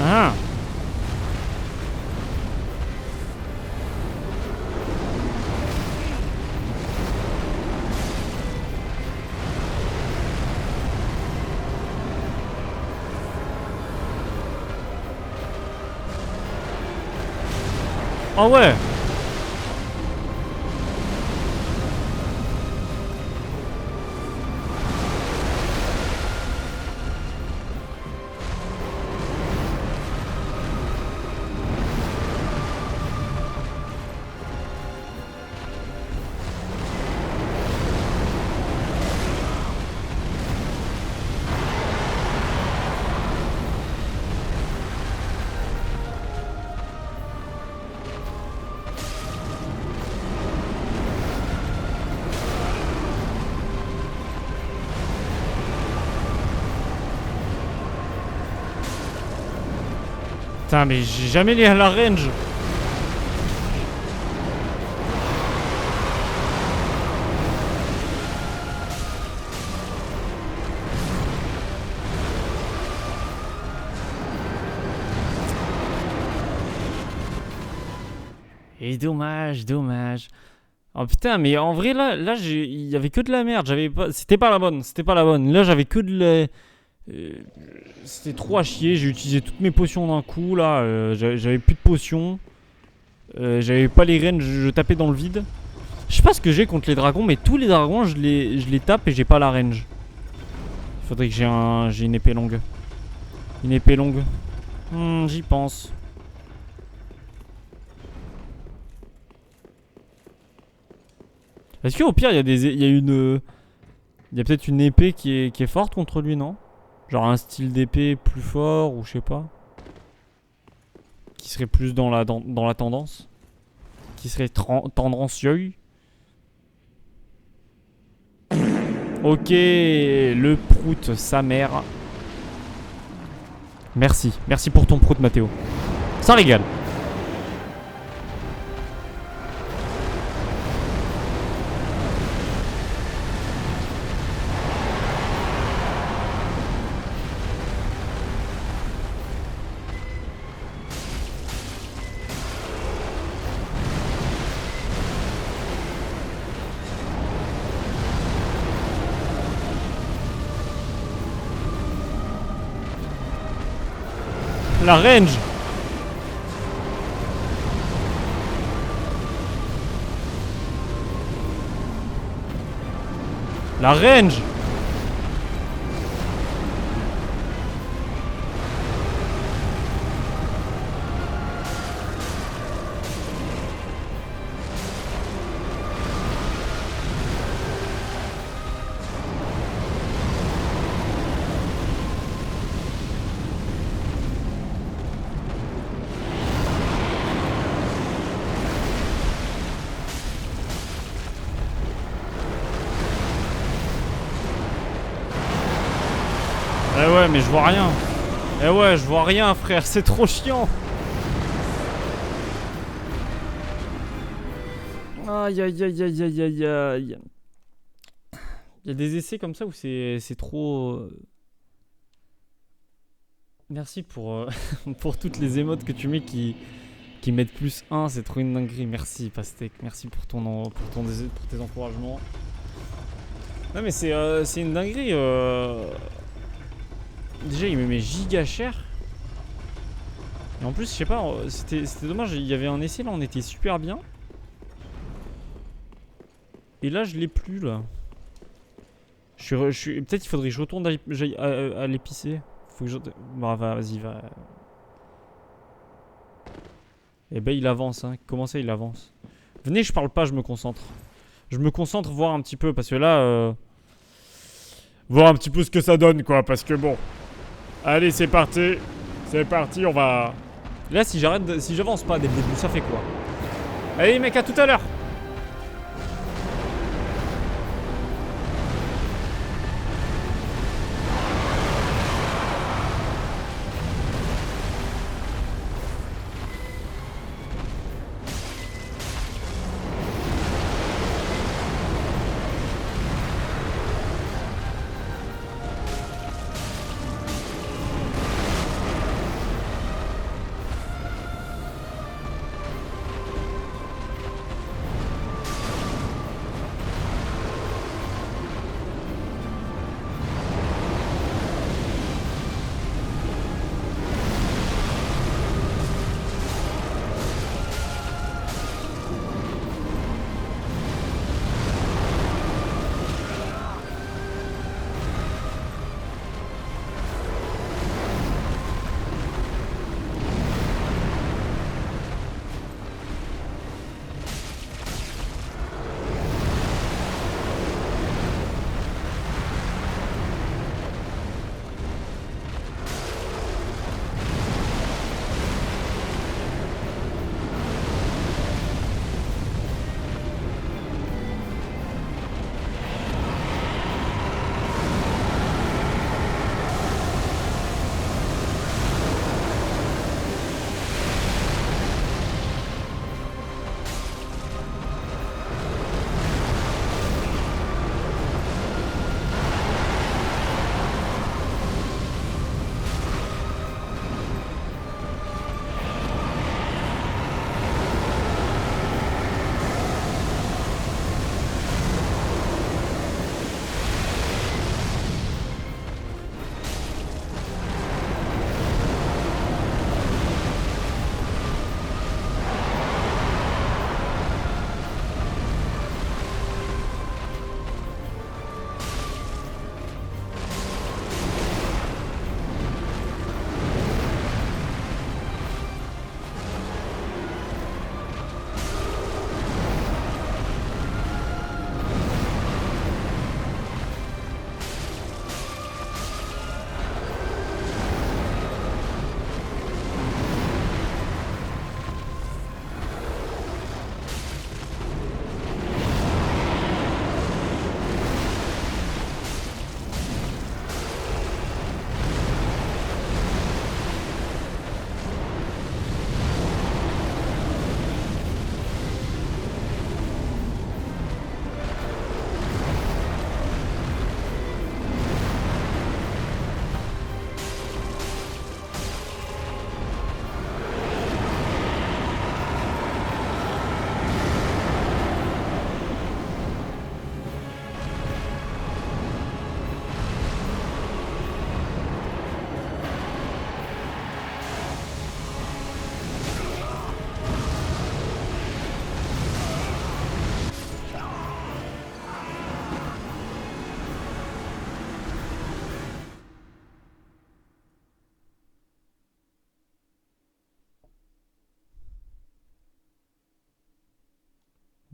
Ah. Ah ouais. Putain, mais j'ai jamais lié à la range. Et dommage, dommage. Oh putain, mais en vrai là il y avait que de la merde. J'avais pas, c'était pas la bonne, c'était pas la bonne. Là j'avais que de la, c'était trop à chier. J'ai utilisé toutes mes potions d'un coup là. J'avais plus de potions. J'avais pas les reines, je tapais dans le vide. Je sais pas ce que j'ai contre les dragons, mais tous les dragons je les tape et j'ai pas la range. Faudrait que j'ai une épée longue. Une épée longue. J'y pense. Est-ce qu'au pire il y a peut-être une épée qui est forte contre lui, non? Genre un style d'épée plus fort ou je sais pas. Qui serait plus dans la tendance. Qui serait tendancieux. Ok, le prout, sa mère. Merci, merci pour ton prout, Mathéo. Ça régale. La range. La range. Eh ouais, mais je vois rien. Eh ouais, je vois rien, frère, c'est trop chiant. Aïe aïe aïe aïe aïe aïe aïe. Il y a des essais comme ça où c'est trop... Merci pour, pour toutes les émotes que tu mets qui mettent plus 1, c'est trop une dinguerie. Merci Pastèque, merci pour tes encouragements. Non mais c'est une dinguerie. Déjà il me met giga cher. Et en plus je sais pas, c'était dommage, il y avait un essai là, on était super bien. Et là je l'ai plus là. Peut-être il faudrait que je retourne à l'épicé. Faut que je... Bah vas-y, va. Eh ben il avance, hein. Comment ça il avance? Venez, je parle pas, je me concentre. Je me concentre, voir un petit peu, parce que là... Voir un petit peu ce que ça donne, quoi, parce que bon... Allez, c'est parti. C'est parti, on va... Là, si j'avance pas dès le début, ça fait quoi? Allez, mec, à tout à l'heure.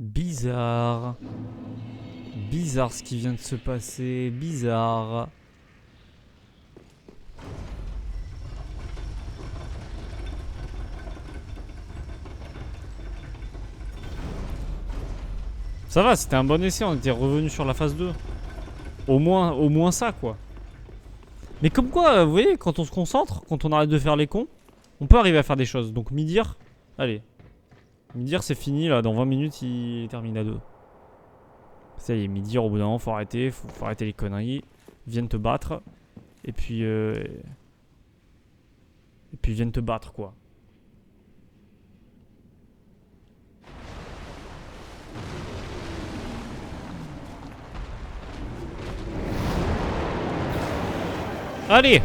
Bizarre. Bizarre ce qui vient de se passer. Bizarre. Ça va, c'était un bon essai, on était revenu sur la phase 2. Au moins ça, quoi. Mais comme quoi, vous voyez, quand on se concentre, quand on arrête de faire les cons, on peut arriver à faire des choses. Donc Midir, allez. Midir, c'est fini, là, dans 20 minutes, il termine à 2. Ça y est, Midir, au bout d'un moment, faut arrêter les conneries. Viennent te battre. Et puis viennent te battre, quoi. Allez!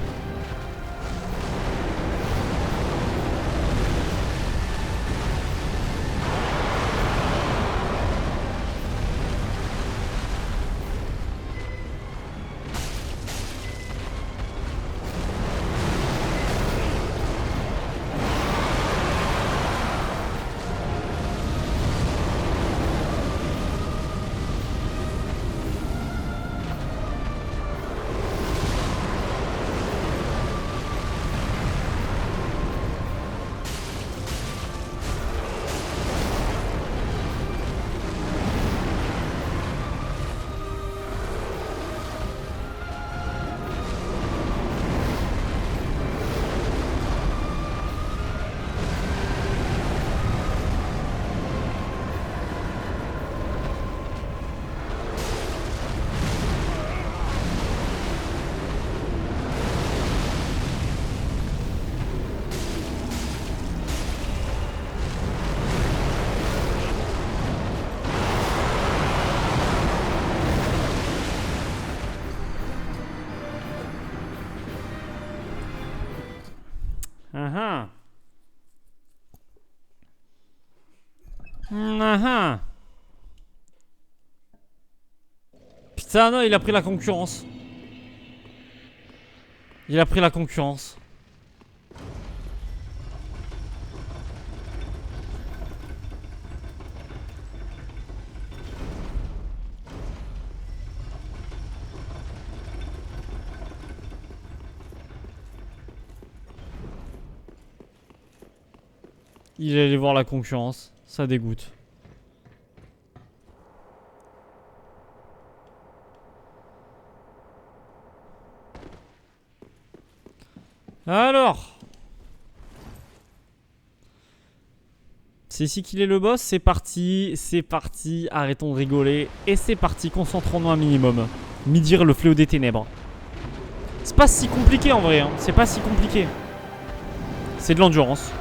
Ah ah. Putain, non, il a pris la concurrence. Il a pris la concurrence. Il est allé voir la concurrence. Ça dégoûte. Alors, c'est ici qu'il est le boss. C'est parti, arrêtons de rigoler. Et c'est parti, concentrons-nous un minimum. Midir, le fléau des ténèbres. C'est pas si compliqué en vrai, hein. C'est pas si compliqué. C'est de l'endurance.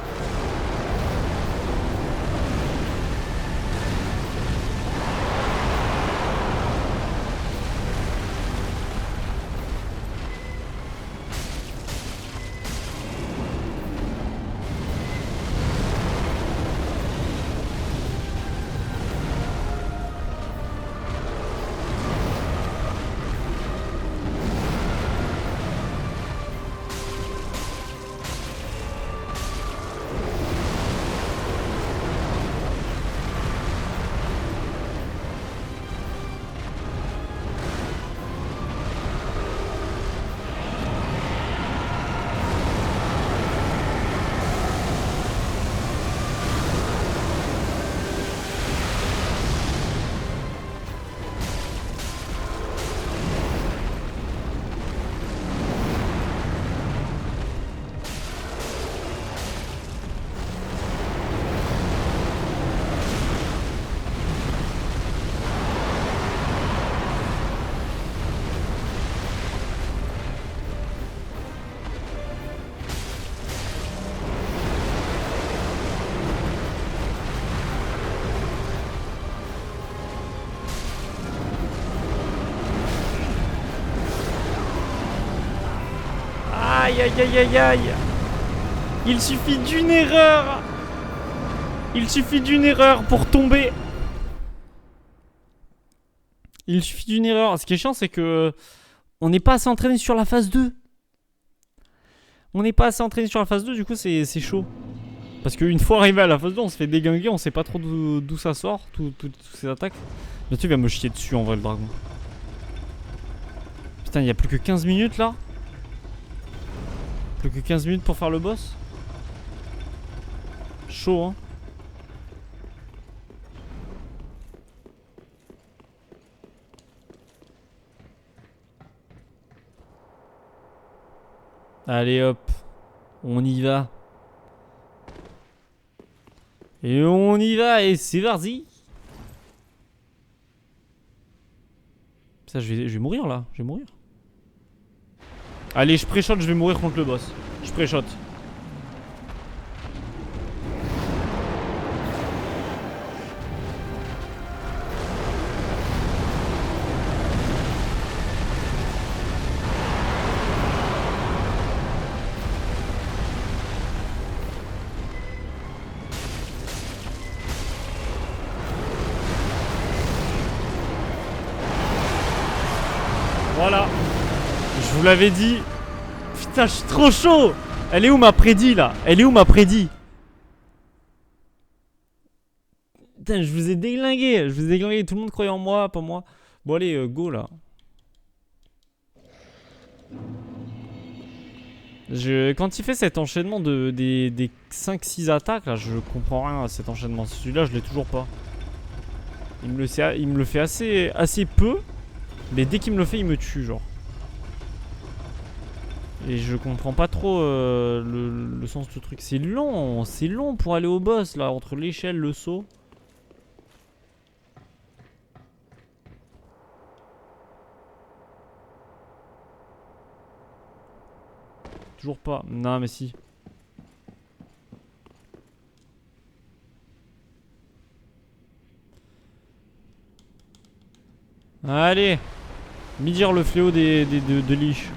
Aïe aïe aïe aïe aïe. Il suffit d'une erreur. Il suffit d'une erreur pour tomber. Il suffit d'une erreur. Ce qui est chiant, c'est que on n'est pas assez entraîné sur la phase 2. On n'est pas assez entraîné sur la phase 2, du coup c'est chaud. Parce qu'une fois arrivé à la phase 2, on se fait déglinguer, on sait pas trop d'où ça sort, toutes ces attaques. Bientôt il va me chier dessus en vrai le dragon. Putain, il y a plus que 15 minutes là. Plus que 15 minutes pour faire le boss. Chaud hein. Allez hop, on y va. Et on y va et c'est parti. Ça je vais mourir là, je vais mourir. Allez je pré-shot, je vais mourir contre le boss. Je pré-shot. Voilà. Je vous l'avais dit. Putain, je suis trop chaud. Elle est où ma prédit là? Elle est où ma prédit? Putain, je vous ai déglingué. Je vous ai déglingué. Tout le monde croyait en moi, pas moi. Bon, allez, go là. Quand il fait cet enchaînement des 5-6 attaques, là, je comprends rien à cet enchaînement. Celui-là, je l'ai toujours pas. Il me le fait assez peu. Mais dès qu'il me le fait, il me tue, genre. Et je comprends pas trop le sens du truc. C'est long pour aller au boss, là, entre l'échelle, le saut. Toujours pas. Non, mais si. Allez. Midir le fléau de Lich.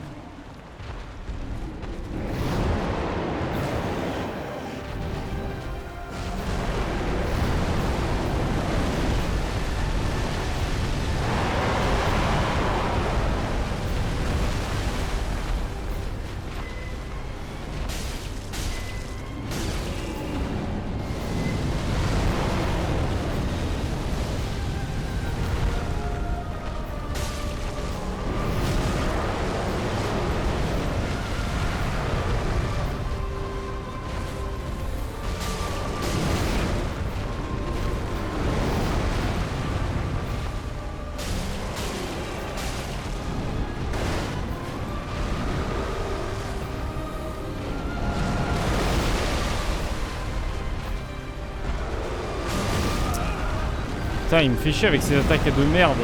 Putain, il me fait chier avec ses attaques de merde.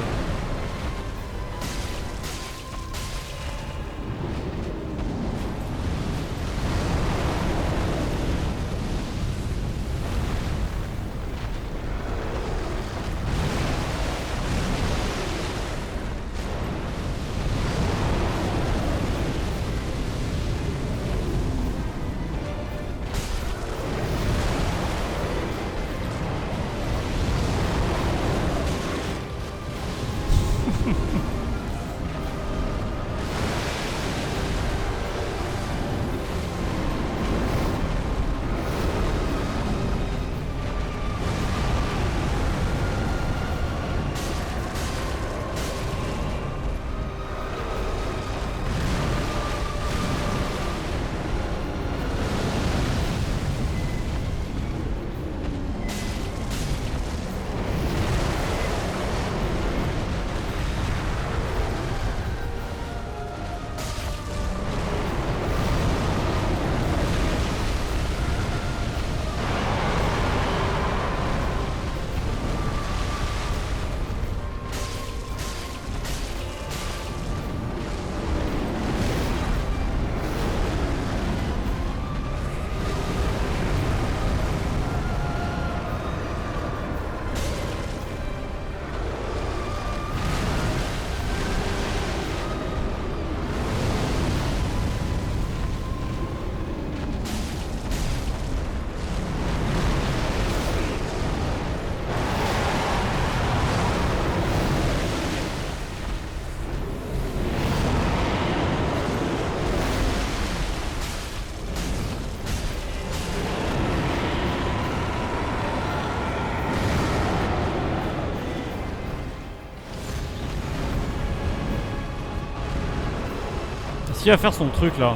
Qui va faire son truc là?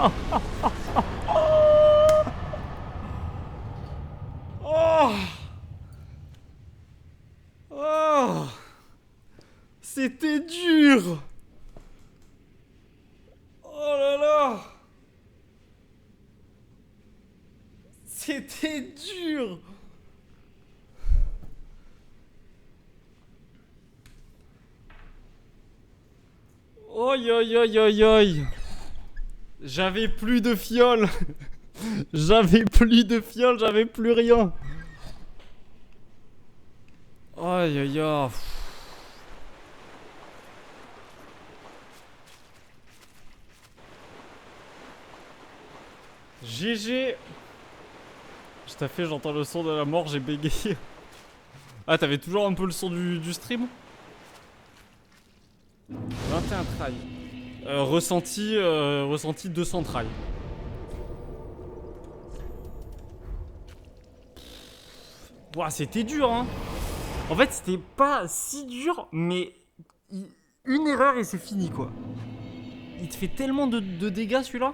Oh, oh, c'était dur. Oh là là, c'était dur. Oi oi oi oi oi. J'avais plus de fiole. J'avais plus de fiole, j'avais plus rien. Aïe aïe aïe. GG. Je t'ai fait, j'entends le son de la mort, j'ai bégayé. Ah, t'avais toujours un peu le son du stream? 21 try. Ressenti 200 try. Ouah, c'était dur, hein. En fait, c'était pas si dur, mais une erreur et c'est fini, quoi. Il te fait tellement de dégâts, celui-là.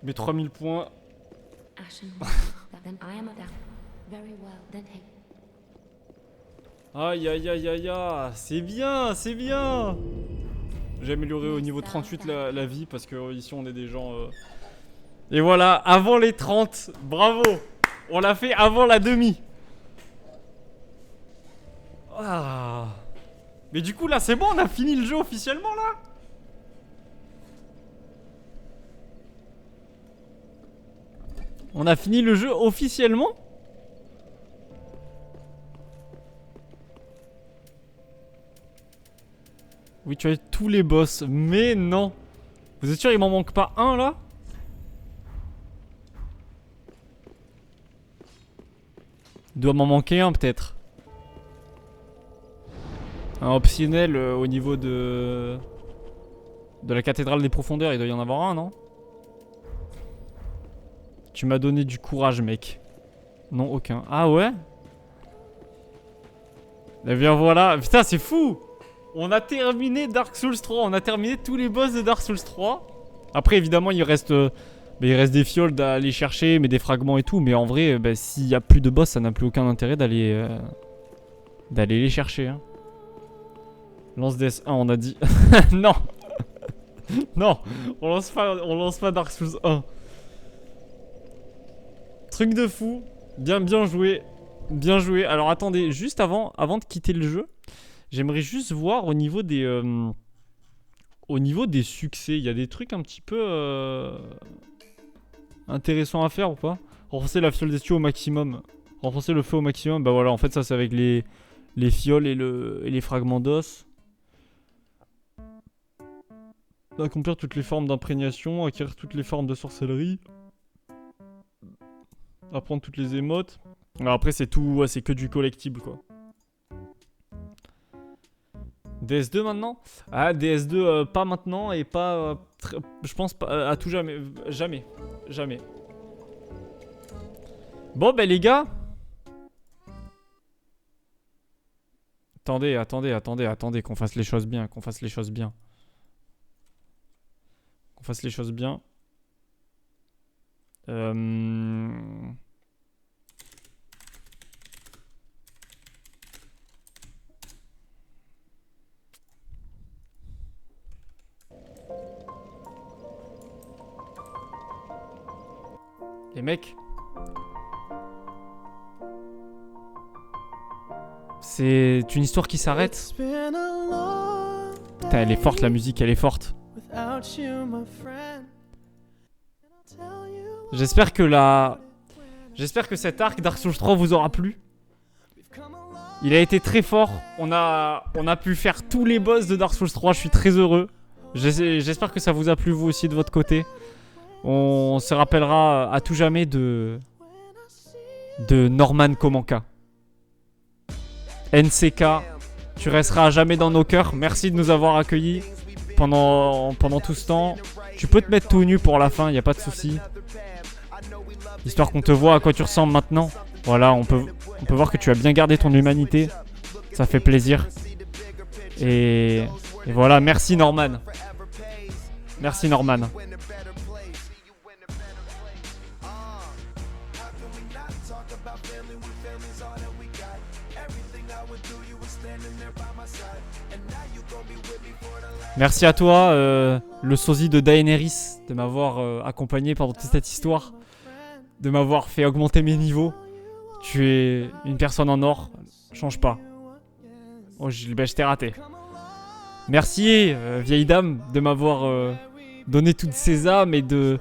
Mais 3000 points. Aïe aïe aïe aïe aïe. C'est bien, c'est bien. J'ai amélioré au niveau 38 la vie parce que ici on est des gens... Et voilà, avant les 30. Bravo. On l'a fait avant la demi. Ah. Mais du coup là c'est bon, on a fini le jeu officiellement là. On a fini le jeu officiellement. Oui, tu as tous les boss, mais non. Vous êtes sûr il m'en manque pas un là? Il doit m'en manquer un peut-être. Un optionnel au niveau de la cathédrale des profondeurs, il doit y en avoir un, non? Tu m'as donné du courage, mec. Non, aucun. Ah ouais? Eh bien voilà. Putain, c'est fou! On a terminé Dark Souls 3. On a terminé tous les boss de Dark Souls 3. Après, évidemment, il reste des fioles à aller chercher, mais des fragments et tout. Mais en vrai, bah, s'il n'y a plus de boss, ça n'a plus aucun intérêt d'aller les chercher. Hein. Lance DS1, on a dit. Non. Non, on lance pas Dark Souls 1. Truc de fou. Bien joué. Bien joué. Alors attendez, juste avant de quitter le jeu, j'aimerais juste voir au niveau des succès. Il y a des trucs un petit peu intéressants à faire ou pas? Renforcer la fiole d'estiu au maximum. Renforcer le feu au maximum. Bah voilà, en fait ça c'est avec les fioles et les fragments d'os. Accomplir toutes les formes d'imprégnation, acquérir toutes les formes de sorcellerie. Apprendre toutes les émotes. Alors après c'est tout, ouais, c'est que du collectible quoi. DS2 maintenant? Ah DS2 pas maintenant et pas... je pense pas à tout jamais. Jamais. Bon bah les gars. Attendez qu'on fasse les choses bien. Qu'on fasse les choses bien. Les mecs. C'est une histoire qui s'arrête. Putain, elle est forte la musique, elle est forte. J'espère que cet arc Dark Souls 3 vous aura plu. Il a été très fort. On a pu faire tous les boss de Dark Souls 3. Je suis très heureux. J'espère que ça vous a plu vous aussi de votre côté. On se rappellera à tout jamais de Norman Komanka. NCK, tu resteras à jamais dans nos cœurs. Merci de nous avoir accueillis pendant tout ce temps. Tu peux te mettre tout nu pour la fin, y a pas de souci. Histoire qu'on te voit à quoi tu ressembles maintenant. Voilà, on peut voir que tu as bien gardé ton humanité. Ça fait plaisir. Et voilà, merci Norman. Merci Norman. Merci à toi, le sosie de Daenerys, de m'avoir accompagné pendant toute cette histoire. De m'avoir fait augmenter mes niveaux. Tu es une personne en or. Change pas. Oh, je t'ai raté. Merci, vieille dame, de m'avoir donné toutes ces âmes et de...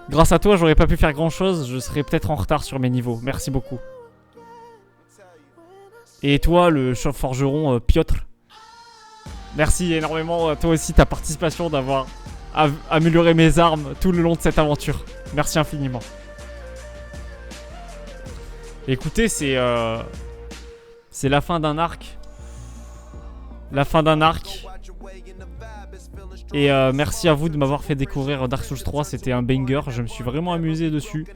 Grâce à toi, j'aurais pas pu faire grand chose. Je serais peut-être en retard sur mes niveaux. Merci beaucoup. Et toi, le chef forgeron Piotr. Merci énormément à toi aussi, ta participation, d'avoir amélioré mes armes tout le long de cette aventure. Merci infiniment. Écoutez, c'est la fin d'un arc. La fin d'un arc. Et merci à vous de m'avoir fait découvrir Dark Souls 3. C'était un banger. Je me suis vraiment amusé dessus.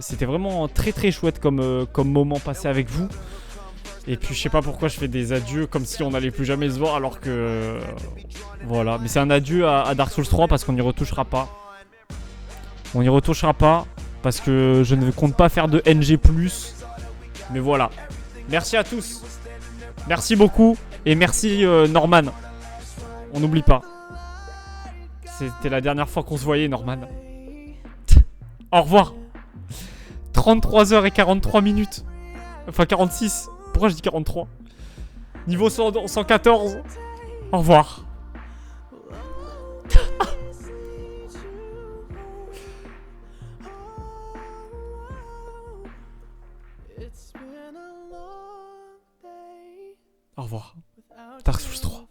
C'était vraiment très très chouette comme moment passé avec vous. Et puis je sais pas pourquoi je fais des adieux comme si on n'allait plus jamais se voir alors que... voilà, mais c'est un adieu à Dark Souls 3 parce qu'on n'y retouchera pas. On n'y retouchera pas parce que je ne compte pas faire de NG+. Mais voilà. Merci à tous. Merci beaucoup. Et merci Norman. On n'oublie pas. C'était la dernière fois qu'on se voyait Norman. Au revoir. 33h43 Enfin 46. Pourquoi je dis 43? Niveau 114. Au revoir. Au revoir. Dark Souls 3.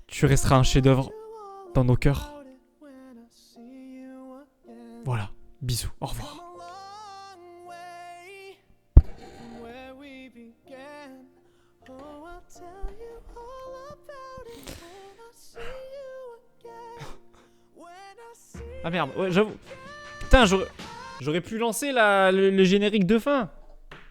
Tu resteras un chef-d'œuvre dans nos cœurs. Voilà. Bisous. Au revoir. Ah merde, ouais, j'avoue. Putain, j'aurais pu lancer le générique de fin.